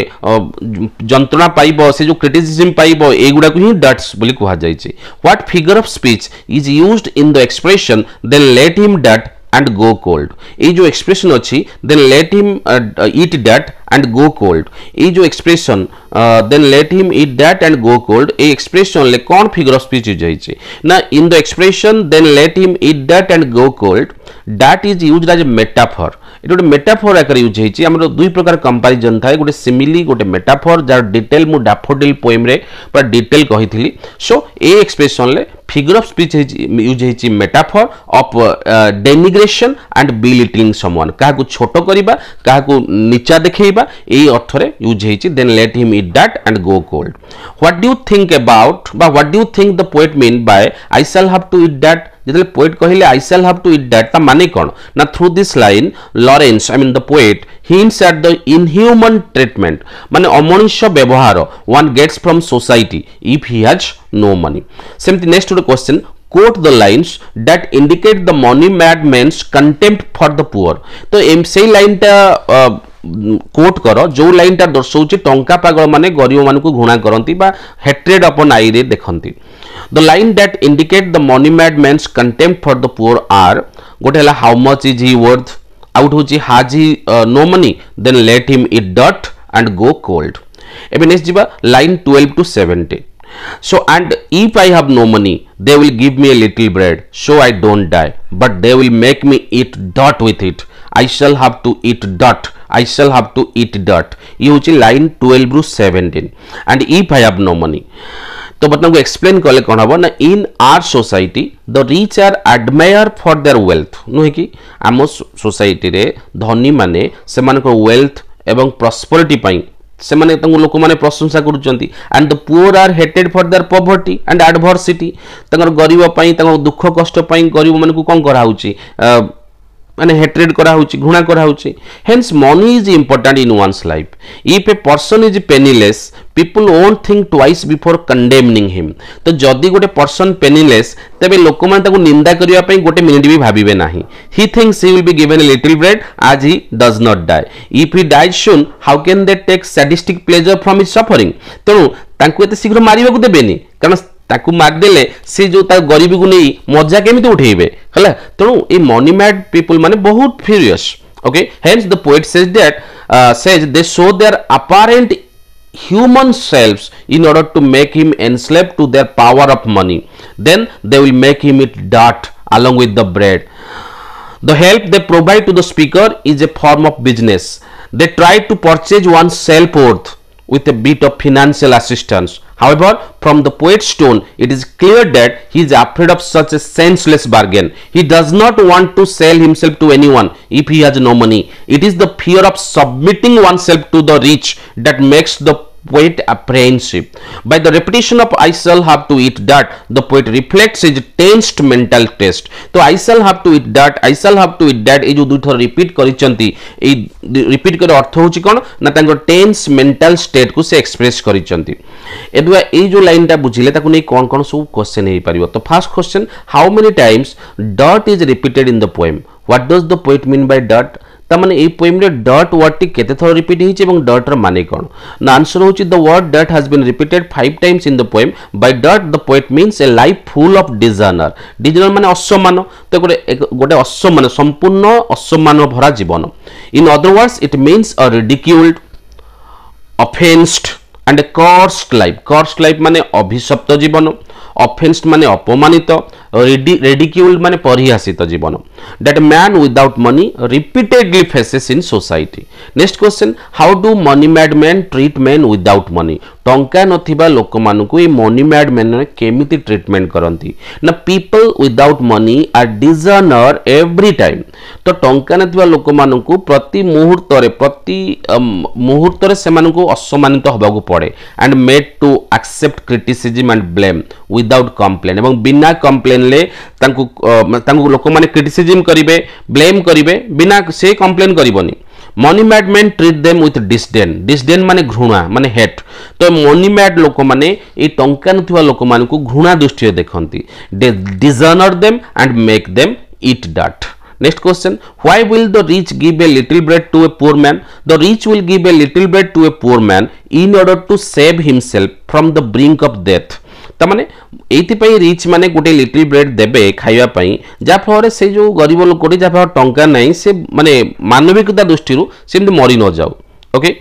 जंत्रणा पाइबो से जो क्रिटिसिज्म पाइबो एगुडा को ही डट्स बोली कहा जाय छै what figure of speech is used in the expression then let him डट and go cold ये जो एक्सप्रेशन अच्छी then let him eat that and go cold ये जो expression then let him eat that and go cold ये expression ले कौन figure of speech use होइछे ना इन the expression then let him eat that and go cold that is used as a metaphor ये गोटे metaphor आकर use होइछे हमरो दुई प्रकार कंपैरिजन थाए गोटे सिमिली गोटे मेटाफोर जार डिटेल मु डैफोडिल पोएम रे पर डिटेल कहिथिली सो ए एक्सप्रेशन ले फिगर ऑफ स्पीच यूज होइछी metaphor of denigration and belittling someone काहा को छोटो करिबा काहा को नीचा देखैबा एई अर्थ रे यूज होइछी देन लेट हिम ईट दैट and go cold what do you think about बा what do you think the poet mean by I shall have to eat दैट जितले पोएट कहले I shall have to eat दैट ता माने कोन ना through this line Lawrence I mean the poet hints at the inhuman treatment माने अमनुष्य व्यवहार one gets from society if he has no money सेमती next question quote the lines that indicate the money mad man's contempt for the poor तो M से line ता coat करो जो line ता दर्शाउची टंका पागल माने गरीब मान को घृणा करंती बा हेट्रेड अपन आई रे देखंती the line that indicate the money mad man's contempt for the poor are गोटे हला how much is he worth out होची has he no money then let him eat dirt and go cold एबे next जीवा line 12 to 70 so and if I have no money they will give me a little bread so I don't die but they will make me eat dirt with it I shall have to eat dirt I shall have to eat dirt ये होची line 12 to 17 and if I have no money तो बतन को explain करले कोन हबो ना in our society the rich are admire for their wealth no कि आम सोसाइटी रे धनी माने से मान को वेल्थ एवं प्रॉस्पेरिटी पई से माने तंग लोक माने प्रशंसा करूचंती and the poor are hated for their poverty and adversity तंगर गरीब पई तंग दुख कष्ट पई गरीब माने को कोन करा होची माने हेट्रेड करा होची घृणा करा होची hence money is important in one's life if a person is penniless people won't think twice before condemning him तो जदि गोटे पर्सन पेनीलेस तबे लोक मान ताको निंदा करिया पई गोटे मिनिट भी भाबिबे नाही he thinks he will be given a little bread as he does not die if he dies soon how can they take sadistic pleasure from his suffering तेणु तांको एते शीघ्र मारिबाकू देबेनी कारण ताकू मारदेले से जो ता गरीबी को नहीं मजा केमिति उठेबे हला तेणु ए मनी मैड पीपल माने बहुत furious okay hence the poet says that says they show their apparent human selves in order to make him enslaved to their power of money then they will make him eat dirt along with the bread the help they provide to the speaker is a form of business they try to purchase one's self-worth with a bit of financial assistance. However, from the poet's tone, it is clear that he is afraid of such a senseless bargain. He does not want to sell himself to anyone if he has no money. It is the fear of submitting oneself to the rich that makes the poet apprehensive. By the repetition of I shall have to eat dirt, the poet reflects his tensed mental test. तो I shall have to eat dirt, I shall have to eat that, ये जो दुथर repeat करिचंती, ये repeat करे अर्थ होची कोन ना तांको tense mental state को से एक्सप्रेस करिचंती. एदुआ ये जो लाइन टा बुझिले ताको नै कोन कोन सब क्वेश्चन हे परिबो. तो first question, how many times dirt is repeated in the poem? What does the poet mean by dirt? तमाने ए पोएम रे डॉट वर्ड टी केते थर रिपीट हिचे एवं डॉट र माने कोन ना आंसर होची द वर्ड डॉट has been repeated 5 times in the poem by डॉट the poet means a life full of dishonour dishonour माने असम्मान तो गोटे असम्मान संपूर्ण असम्मान भरा जीवन in other words it means a ridiculed offensed and a cursed life माने अभिशप्त जीवन ऑफेंस्ड माने अपमानित ridiculed माने परिहासित जीवन that man without money repeatedly faces in society. Next question, how do money mad men treat men without money? टंका नथिबा लोक मानकु ए मनी मैड मैन केमिति ट्रीटमेंट करंती ना people without money are dishonour every time. तो टंका नथिबा लोक मानकु प्रति मुहूर्त रे से मानकु असम्मानित होबाकू पड़े and made to accept criticism and blame without complain एवं बिना कंप्लेन ले तांकु लोक माने क्रिटिसिज्म करिवे ब्लेम करिवे बिना से कंप्लेन करिवनी. Money mad man treat them with disdain माने घृणा माने हेट. तो मनी मैड लोक माने ए टंका नथिबा लोक मान को घृणा दृष्टि देखंती they dishonour them and make them eat डट. Next question, why will the rich give a little bread to a poor man? The rich will give a little bread to a poor man in order to save himself from the brink of death. तमाने एति पई rich माने गोटे little bread देबे खाइबा पई जा फरे से जो गरीब लोकडी जा फर टंका नै से माने मानविकता दृष्टिरु से मरि न जाऊ. Okay,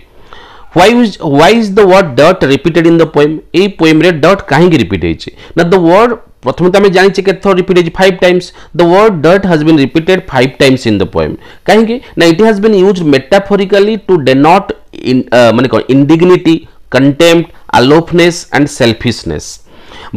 why is the word dirt repeated in the poem? A poem रे dirt काहे की रिपीट हेछि ना द वर्ड प्रथम त हम जानि छै केथो रिपीट हेछि 5 times. The word dirt has been repeated 5 times in the poem. काहे की ना it has been used metaphorically to denote माने कोन indignity, contempt, aloofness and selfishness.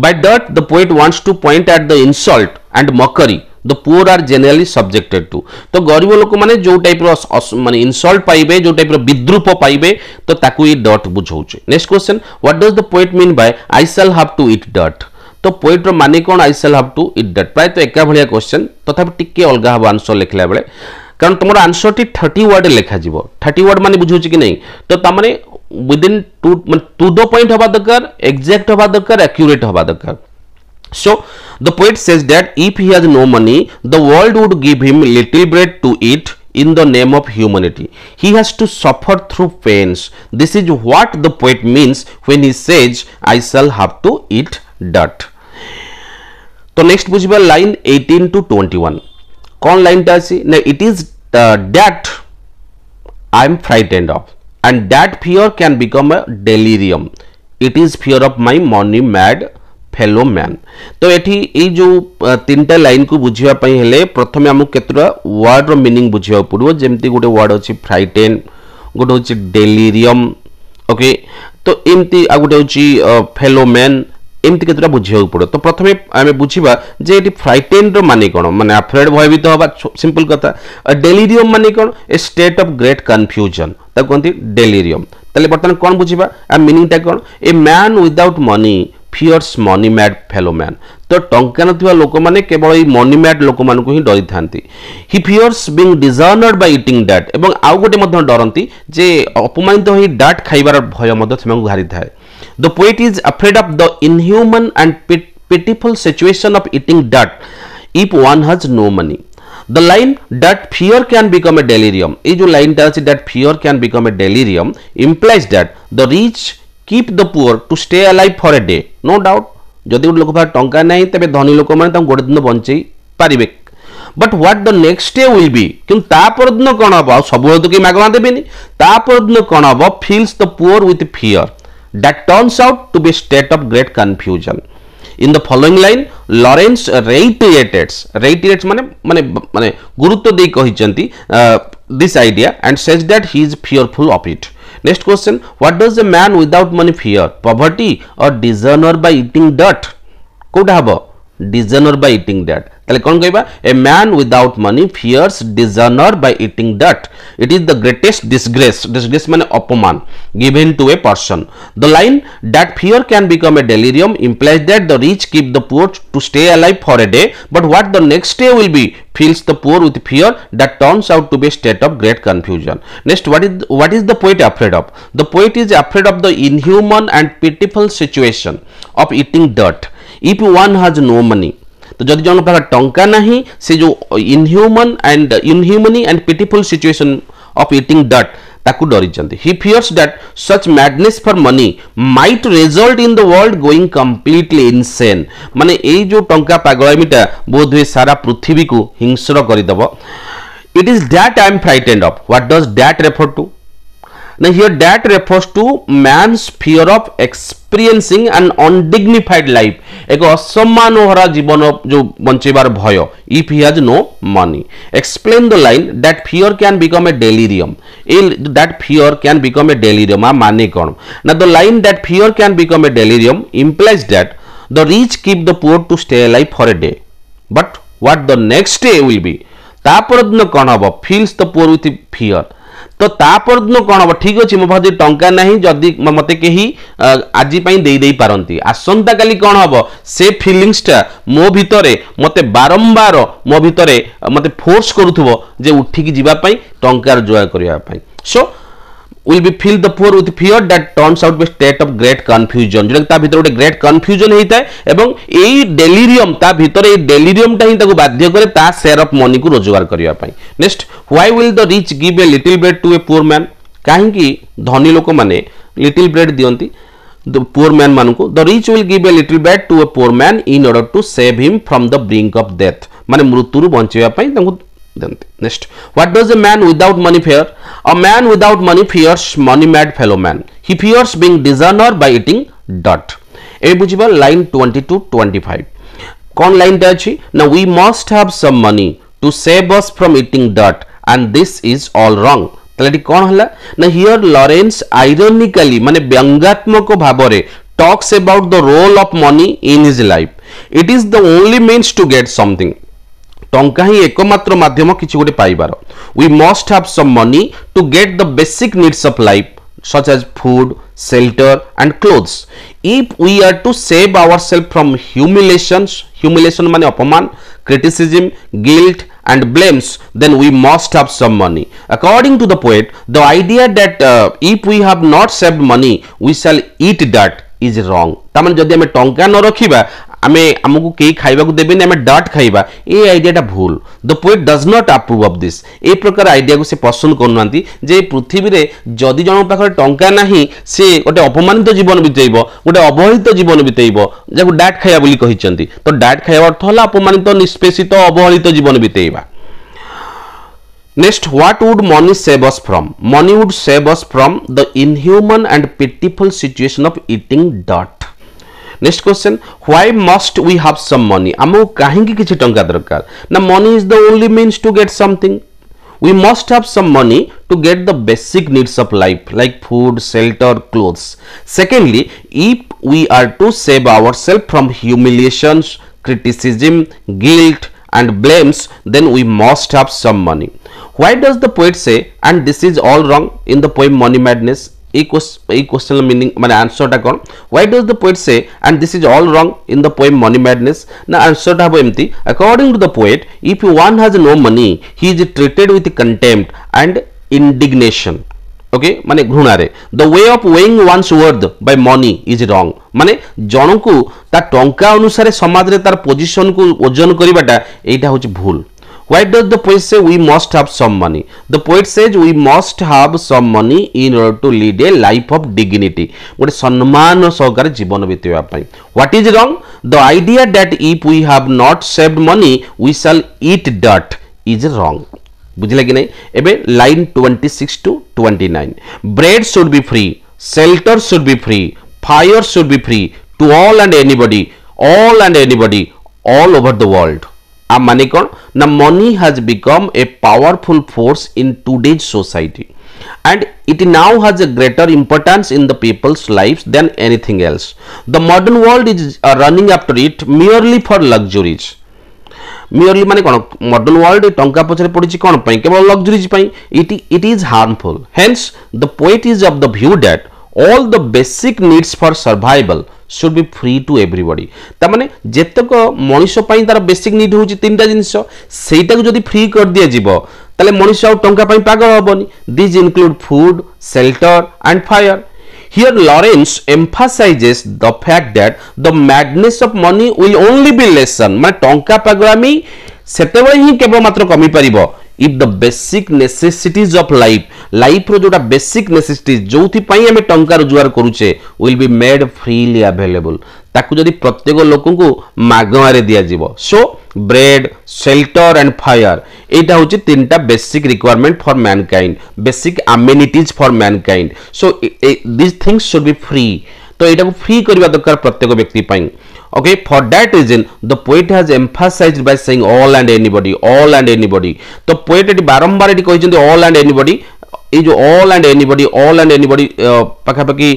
By dirt, the poet wants to point at the insult and mockery the poor are generally subjected to. तो गरीब लोक माने जो type रो माने insult पाइबे जो type रो विद्रूप पाइबे तो ताकू ये डॉट बुझौचे. Next question, what does the poet mean by I shall have to eat डॉट? तो पोएट रो माने कोन I shall have to eat डॉट? प्राय तो एका भलिया क्वेश्चन तथापि टिके अलगा हबो आंसर लिखला बेले कारण तुमरो आंसर टी 30 वर्ड लेखा जीवो. 30 वर्ड माने बुझौची कि नहीं तो ता माने विदिन टू द पॉइंट हबा दरकार, एग्जैक्ट हबा दरकार, एक्यूरेट हबा दरकार. So the poet says that if he has no money, the world would give him little bread to eat in the name of humanity. He has to suffer through pains. This is what the poet means when he says, I shall have to eat dirt. तो next बुझिबा line 18 to 21. कौन line टा अछि ना it is that I am frightened of and that fear can become a delirium. It is fear of my money mad fellow man. तो एठी ए जो तीनटा line को बुझिया पई हेले प्रथमे हमु केतरा वर्ड रो मीनिंग बुझिया पड़ो. जेमती गोटे वर्ड अछि फ्राइटेन, गोटे होछि डेलिरियम. ओके, तो एमती आ गोटे होछि फेलो मैन, एमती केतरा बुझिया पड़ो. तो प्रथमे हमें बुझिबा जे एठी फ्राइटेन रो माने कोन माने अफ्रेड भयभीत होबा सिंपल कथा. डेलिरियम माने कोन ए स्टेट ऑफ ग्रेट कंफ्यूजन ता कोनती डेलिरियम. तले बर्तन कोन बुझिबा आ मीनिंग ता कोन a man without money fears money mad fellow man. तो टंका नथिबा लोक माने केवल मनी मैड लोक मान को ही डरी थांती. He fears being dishonored by eating that. एवं आउ गोटे मध्य डरंती जे अपमानित होई डाट खाइबार भय मध्य सेमान को हारि थाए. The poet is afraid of the inhuman and pitiful situation of eating dirt if one has no money. The line that fear can become a delirium, ये जो लाइन टा अछि that fear can become a delirium implies that the rich keep the poor to stay alive for a day. No doubt, जदि लोक पाखरे टंका नाही तबे धनी लोक माने तां गोटे दिन बंचै पारिबे. But what the next day will be, कि ता पर दिन कोन हबो सब तो कि मागवा देबेनी ता पर दिन कोन हबो fills the poor with fear that turns out to be a state of great confusion. In the following line, Lawrence reiterates माने गुरुत्व देई कहिसंती this idea and says that he is fearful of it. Next question, what does a man without money fear? Poverty or dishonor by eating dirt? Kota हबो dishonor by eating dirt. ताले कोन कहबा a man without money fears dishonor by eating dirt. It is the greatest disgrace माने अपमान given to a person. The line that fear can become a delirium implies that the rich keep the poor to stay alive for a day, but what the next day will be fills the poor with fear that turns out to be a state of great confusion. Next, what is the poet afraid of? The poet is afraid of the inhuman and pitiful situation of eating dirt if one has no money. तो जदि जन पाखरे टंका नहीं से जो inhumane and pitiful situation of eating dirt ताकू डरी चंती. He fears that such madness for money might result in the world going completely insane. माने ए जो टंका पागलामीटा बोध हुए सारा पृथ्वी को हिंस्र करि दबो. It is that I am frightened of. What does that refer to? Now here that refers to man's fear of experiencing an undignified life. एक असम्मान भरा जीवन जो बंचेबार भय if he has no money. Explain the line that fear can become a delirium. That fear can become a delirium. माने कौन? Now the line that fear can become a delirium implies that the rich keep the poor to stay alive for a day. But what the next day will be? तापर दिन कौन हबो? Fills the poor with fear. तो तापर दिन कौन हम ठीक अच्छे मो पाखे टंका नहीं जदि मत कहीं आज दे पारती आसंता काली कौन हम से फिलिंगसटा मो भितर मत बारंबार मो भितर मत फोर्स करुथबो जे उठिकी जीवापाई टंकार जोया करने. सो will be fill the poor with fear that turns out to be state of great confusion. जो ता भितर गोटे ग्रेट कन्फ्यूजन होता है एवं एई डेलिरियम ता भितर एई डेलिरियम टा ही ताको बाध्य करे ता शेयर ऑफ मनी को रोजगार करिया पाई. Next, why will the rich give a little bread to a poor man? काहे कि धनी लोक माने लिटिल ब्रेड दियंती द पुअर मैन मान को. The rich will give a little bread to a poor man in order to save him from the brink of death. माने मृत्यु बंचेया पाई ताको. Next, what does a man without money fear? A man without money fears money mad fellow man. He fears being dishonored by eating dirt. ए बुझिबा line 22-25 कौन line टा अछि ना we must have some money to save us from eating dirt and this is all wrong. तलेटी कौन हला ना here Lawrence ironically माने व्यंगात्मक Bhavre talks about the role of money in his life. It is the only means to get something. टंका ही एकमात्र माध्यम किछि गोटे पाइबार. We must have some money to get the basic needs of life such as food, shelter and clothes. If we are to save ourselves from humiliation माने अपमान, criticism, guilt and blames, then we must have some money. According to the poet, the idea that if we have not saved money we shall eat that is wrong. ताମାନେ जदि हमें टंका न रखिबा आमे हमकु केही खाइबा को देबेनी हमें डाट खाइबा ए आइडियाटा भूल. The poet does not approve of this. ए प्रकार आइडिया को से पसंद करनांती जे पृथ्वी रे जदि जन पाखरे टंका नाही से गोटे अपमानित जीवन बितेइबो गोटे अवहेलित जीवन बितेइबो जाको डाट खाइबा बोली कहिचंती. तो डाट खाइबा अर्थ होला अपमानित निष्पेषित अवहेलित जीवन बितेइबा. Next, what would money save us from? Money would save us from the inhuman and pitiful situation of eating dirt. Next question, why must we have some money? आमको काहेकि किछि टंका दरकार ना. money is the only means to get something. We must have some money to get the basic needs of life like food, shelter, clothes. Secondly, if we are to save ourselves from humiliations, criticism, guilt and blames, then we must have some money. Why does the poet say and this is all wrong in the poem Money Madness? Question meaning माने answer टा कोन why does the poet say and this is all wrong in the poem money madness ना answer टा हबो एम्ति according to the poet if one has no money he is treated with contempt and indignation okay माने घृणा रे the way of weighing one's worth by money is wrong माने जन को ता टंका अनुसार समाज रे तार पोजीशन को ओजन करिबाटा एटा होची भूल Why does the poet say we must have some money? The poet says we must have some money in order to lead a life of dignity. गोटे सम्मान सहकार जीवन बीतवा पाई. What is wrong? The idea that if we have not saved money, we shall eat dirt is wrong. बुझिला कि नहीं? एबे line 26 to 29. Bread should be free, shelter should be free, fire should be free to all and anybody, all over the world. आ माने कौन ना money has become a powerful force in today's society and it now has a greater importance in the people's lives then anything else the modern world is running after it merely for luxuries merely माने कौन modern world टंका पछरे पड़िछि कौन पई केवल luxuries पई it is harmful hence the poet is of the view that all the basic needs for survival should be free to everybody ता माने जेतक मनुष्य पई तार बेसिक नीड होची तीनटा जिंस सेटा को जदी फ्री कर दिया जीवो ताले मनुष्य आ टंका पई पागल होबनी this include food shelter and fire Here Lawrence emphasizes the fact that the madness of money will only be lessened माने टंका पागलामी सेतेबेले ही केवल मात्र कमी परिबो if the basic necessities of life रो जोटा basic necessities जोथि पई हमें टंका रोजगार करूचे will be made freely available ताकू जदी प्रत्येक लोकन को मागमारे दिया जीवो सो ब्रेड शेल्टर एंड फायर एटा होची तीनटा basic requirement for Mankind basic amenities for Mankind so this things should be free तो एटा को फ्री करबा दरकार प्रत्येक व्यक्ति पई okay for that reason the poet has emphasized by saying all and anybody तो poet एटी बारंबार एटी कहिसेंती all and anybody ए जो all and anybody पाखा पाखी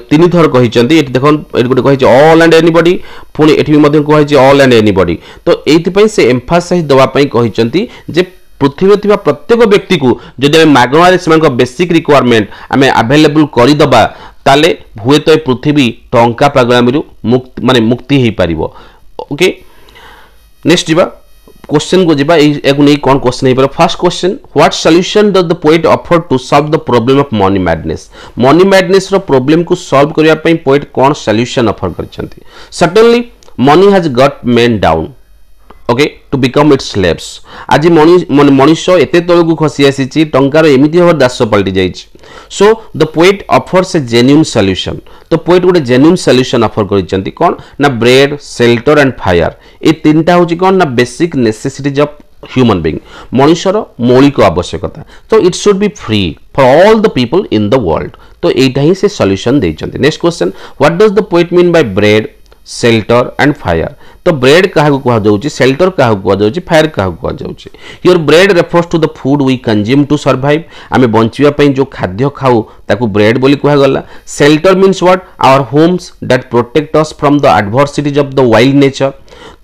तीन थर कहिसेंती एटी देखन एटी गोटे कहिছে all and anybody पुनी एटी भी मध्यम कहिছে all and anybody तो एथि पई से emphasize दवा पई कहिसेंती जे पृथ्वी थिबा प्रत्येक व्यक्ति को जदि हम मागणारे सेमान बेसिक रिक्वायरमेंट हमें अवेलेबल करि दबा ताले हुए तो पृथ्वी टंका पागलामी मुक्ति माने मुक्ति ही पारिबो ओके नेक्स्ट जीवा क्वेश्चन को जीवा एगु नै कोन क्वेश्चन हे पर first question what solution does the poet offer to solve the problem of money madness रो प्रॉब्लम को सॉल्व करिया पई पोएट कोन सॉल्यूशन ऑफर करछंती certainly money has got men down okay to become its slaves आज मनुष्य एते तळकु खसी आसीची टंकार एमिति होर दास पलटी जाईची so the poet offers a genuine solution तो पोएट गोटे जेन्युइन सॉल्यूशन ऑफर करिसेंती कोन ना ब्रेड शेल्टर एंड फायर ए तीनटा होची कोन ना basic necessities of human being मनुष्यर मौलिक आवश्यकता तो it should be free for all the people in the world तो एटा ही से सॉल्यूशन देइचंती next question what does the poet mean by bread shelter and fire तो ब्रेड क्या कह जाउची शेल्टर क्या कह जाउची फायर क्या कह जाउची here bread refers to the food we consume to survive आमे बंचिबा पई जो खाद्य खाऊ ताकू ब्रेड बोली कह गला shelter means what our homes that protect us from the adversities of the wild nature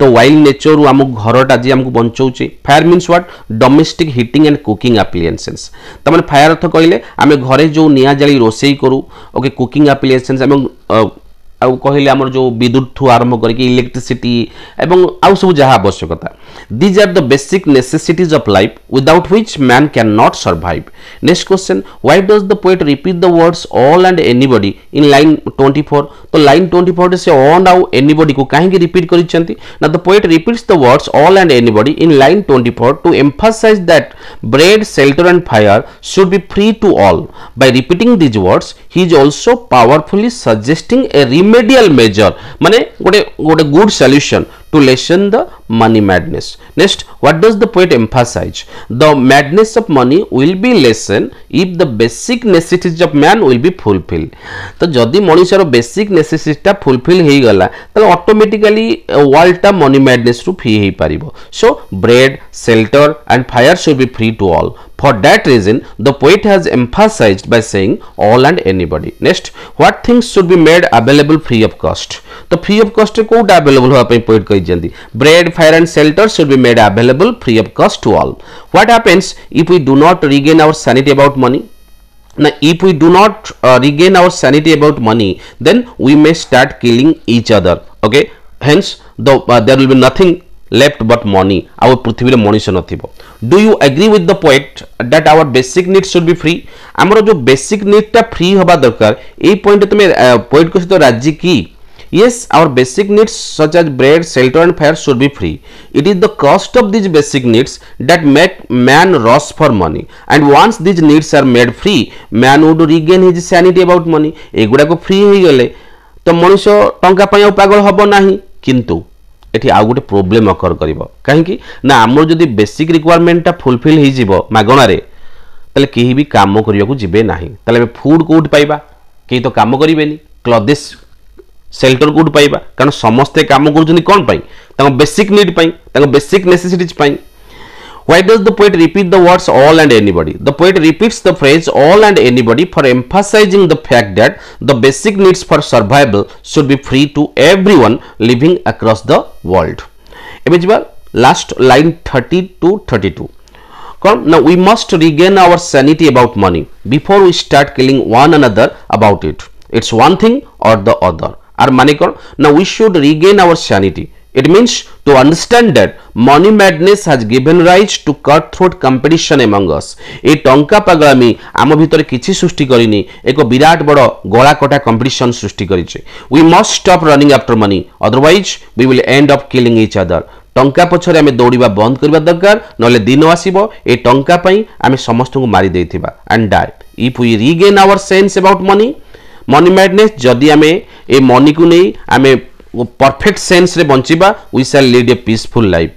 तो वाइल्ड नेचर रु हम घरटा जी हमको बंचौची fire means what domestic heating and cooking appliances त माने फायर अर्थ कहले आमे घरे जो निया जाली रोसेई करू ओके कुकिंग एप्लियंसेस एवं आउ कहले हमर जो विद्युत ठू आरंभ करके इलेक्ट्रिसिटी एवं आउ सब जहा आवश्यकता these are the basic necessities of life without which man can not survive next question why does the poet repeat the words all and anybody in line 24 to line 24 से ऑल आउ anybody को काहे repeat करिसेंती ना the poet repeats the words all and anybody in line 24 to emphasize that bread shelter and fire should be free to all by repeating these words he is also powerfully suggesting a remedial measure माने गोटे good solution to lessen the money madness. Next, what does the poet emphasize? The madness of money will be lessened if the basic necessities of man will be fulfilled. तो जदि मनुष्यर basic necessity टा fulfil हे गला त automatically world टा money madness रु free हे पारिबो so bread shelter and fire should be free to all For that reason, the poet has emphasized by saying all and anybody. Next, what things should be made available free of cost? तो free of cost रे Kota available होआ पे poet कहि जंदी. Bread, fire and shelter should be made available free of cost to all. What happens if we do not regain our sanity about money? Now, if we do not regain our sanity about money, then we may start killing each other. Okay, hence there will be nothing left but money. Our Prithvi Manish नथिबो. Do you agree with the point that our basic needs should be free? आमर जो basic need टा free हबा दरकार. ए point तुमे point को सहित राजी की. Yes, our basic needs such as bread, shelter and fire should be free. It is the cost of these basic needs that make man rush for money. And once these needs are made free, man would regain his sanity about money. एगुड़ा को free हो गले तो मनुष्य टंका पाई पागल हबो नाही. किंतु एठी आ गोटे प्रॉब्लम अकर करिवो काहेकि ना हमर जदी बेसिक रिक्वायरमेंट टा फुलफिल हे जिवो मागणा रे तले केही भी काम करियो को जिबे नाही. तले फूड कोड पाइबा केही तो काम करिवेनी. क्लॉथेस सेल्टर गुड पाइबा कारण समस्ते काम करूछनी कोन पाई तांको बेसिक नीड पाई तांको basic necessities pi. Why does the poet repeat the words all and anybody? The poet repeats the phrase all and anybody for emphasizing the fact that the basic needs for survival should be free to everyone living across the world. एबे जिबा last line 30 to 32. Now we must regain our sanity about money before we start killing one another about it. It's one thing or the other. Ar mane kon? Now we should regain our sanity. It means to understand that money madness has given rise to cutthroat competition among us. ए टंका पागलामी आम भितर किछि सृष्टि करिनी एक विराट बड़ गला कटा competition सृष्टि करिছে. We must stop running after money, otherwise we will end up killing each other. टंका पछरे आमे दौड़िबा बंद करबा दरकार नले दिन आसीबो ए टंका पई आमे समस्त को मारी देथिबा and die. If we regain our sense about money madness जदि आमे ए मनी को नै आमे perfect sense रे बंचिबा we shall lead a peaceful life.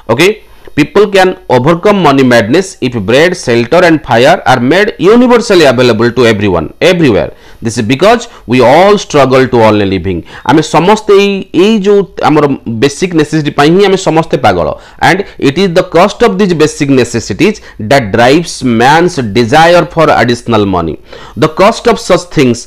Okay, people can overcome money madness if bread, shelter and fire are made universally available to everyone everywhere. This is because we all struggle to earn a living. आमे समस्ते ए जो हमर basic necessity पई ही आमे समस्ते पागल and it is the cost of these basic necessities that drives man's desire for additional money. The cost of such things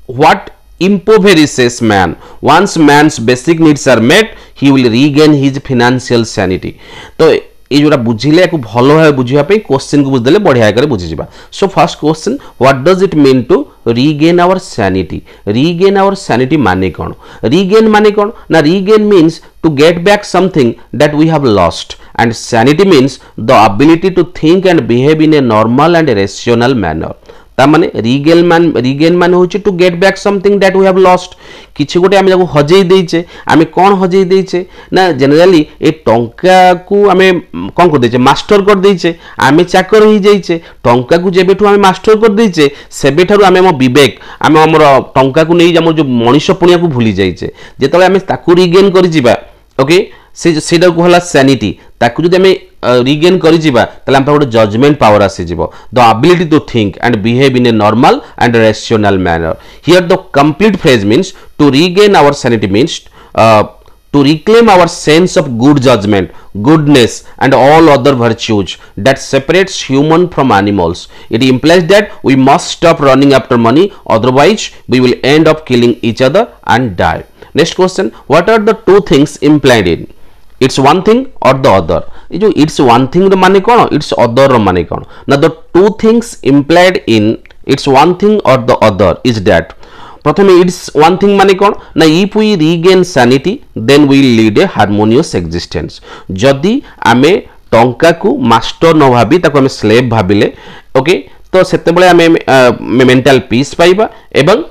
what impoverishes man. Once man's basic needs are met, he will regain his financial sanity. तो ये जोड़ा बुझिले को भलो है बुझिया पे question को बुझदेले बढ़िया करे बुझि जिबा. So first question what does it mean to regain our sanity? Regain our sanity माने कोन? Regain माने कोन? ना regain means to get back something that we have lost and sanity means the ability to think and behave in a normal and rational manner. ता माने regain मान होची to get back something that we have lost. किछि गोटे आमे जाको हजेई देइचे आमे कोन हजेई देइचे ना जनरली ए टंका को आमे कोन कर देइचे मास्टर कर देइचे आमे चाकर ही जाइचे. टंका को जेबेठु आमे मास्टर कर देइचे सेबेठारु आमे हम विवेक आमे हमर टंका को नै हमर जो मनीष पुनिया को भूली जाइचे. जेतले आमे ताकू रिगेन करि जिबा ओके सेटा को हला सैनिटी ताकू जदि आमे रिगेन करि जिबा तले हम जजमेंट पावर आसी जिवो. The ability to think and behave in a normal and rational manner. Here the complete phrase means to regain our sanity means to reclaim our sense of good judgment, goodness and all other virtues that separates human from animals. It implies that we must stop running after money, otherwise we will end up killing each other and die. Next question, what are the two things implied in it's one thing or the other? ये जो it's one thing रो माने कोन it's other रो माने कोन? Now the two things implied in it's one thing or the other is that प्रथमे it's one thing माने कोन ना if we regain sanity then we lead a harmonious existence. जदि आमे टंका को मास्टर न भाबी ताको आमे स्लेव भाबिले ओके तो सेते बेले आमे मेंटल पीस पाइबा एवं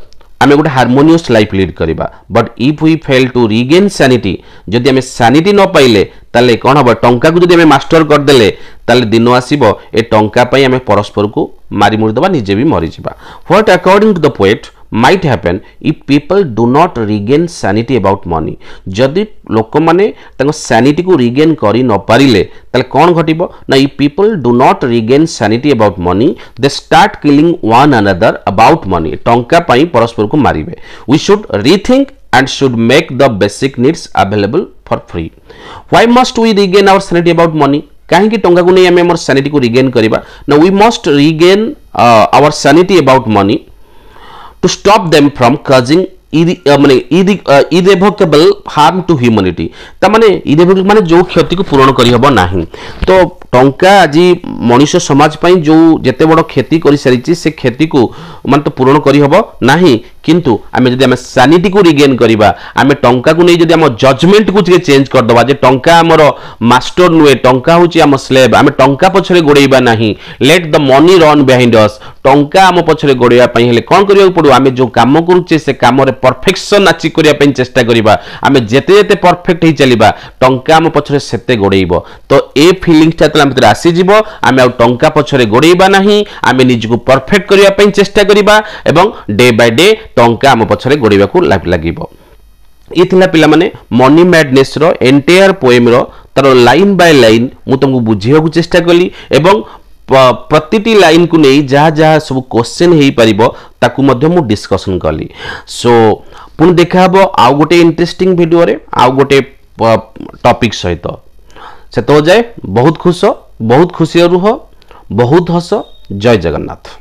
आमे गोटे हार्मोनियस लाइफ लीड करिबा. But if we fail to regain sanity जदि आमे सैनिटी न पाइले ताले कोन हबो टंका को जदि आमे मास्टर कर देले ताले दिन आसीबो ए टंका पई आमे परस्पर को मारी मुरी दबा निजे भी मरि जिबा. What according to the poet might happen if people do not regain sanity about money? जदि लोक माने तांको sanity को regain करी न पारिले ताले कोन घटिबो ना if people do not regain sanity about money they start killing one another about money. टंका पई परस्पर को मारिबे. We should rethink and should make the basic needs available for free. Why must we regain our sanity about money? कहीं कि टंका को नहीं हमें हमर sanity को regain करिबा. Now we must regain our sanity about money to stop them from causing माने इरेभोकेबल हार्म टू ह्यूमैनिटी तामाने इरेभोकेबल माने जो क्षति को पूरण करि हबो नाही। तो टंका आज मनुष्य समाज पई जो जेते बड़ क्षति करि सारिछि से क्षति को मान तो पूरण करि हबो नाही। किंतु आमे जदि आमे सैनिटी को रिगेन करिबा आमे टंका को नै जदि हम जजमेंट को चेंज कर दबा जे टंका हमर मास्टर नुए टंका होची हम स्लेव आमे टंका पछरे गोड़ेबा नाही। Let the money run behind us टंका हम पछरे गोड़ेबा पई हेले कोन करियो पड़ो आमे जो काम करूचे से काम रे परफेक्शन अचीव करिया पई चेष्टा करिबा आमे जेते जेते परफेक्ट ही चलिबा टंका हम पछरे सेते गोड़ेइबो। तो ए फीलिंग्स ता तला भीतर आसी जिवो आमे आ टंका पछरे गोड़ेइबा नाही आमे निजको परफेक्ट करिया पई चेष्टा करिबा एवं डे बाय डे टंका हम पछरे गोड़ेबा को लागिबो। ये थिला पिला माने मनी मैडनेस रो एंटायर पोएम रो तार लाइन बाय लाइन मु तुमको बुझिया को चेष्टा कली एवं प्रतिटी लाइन को नहीं जहाँ जहाँ सब क्वेश्चन हो पारिबो ताकू मध्य मु डिस्कशन कली। सो पुन देखा हबो आउ गोटे इंटरेस्टिंग वीडियो रे आउ गोटे टॉपिक सहित से तो जाए बहुत खुश बहुत खुशी रुह बहुत हस। जय जगन्नाथ।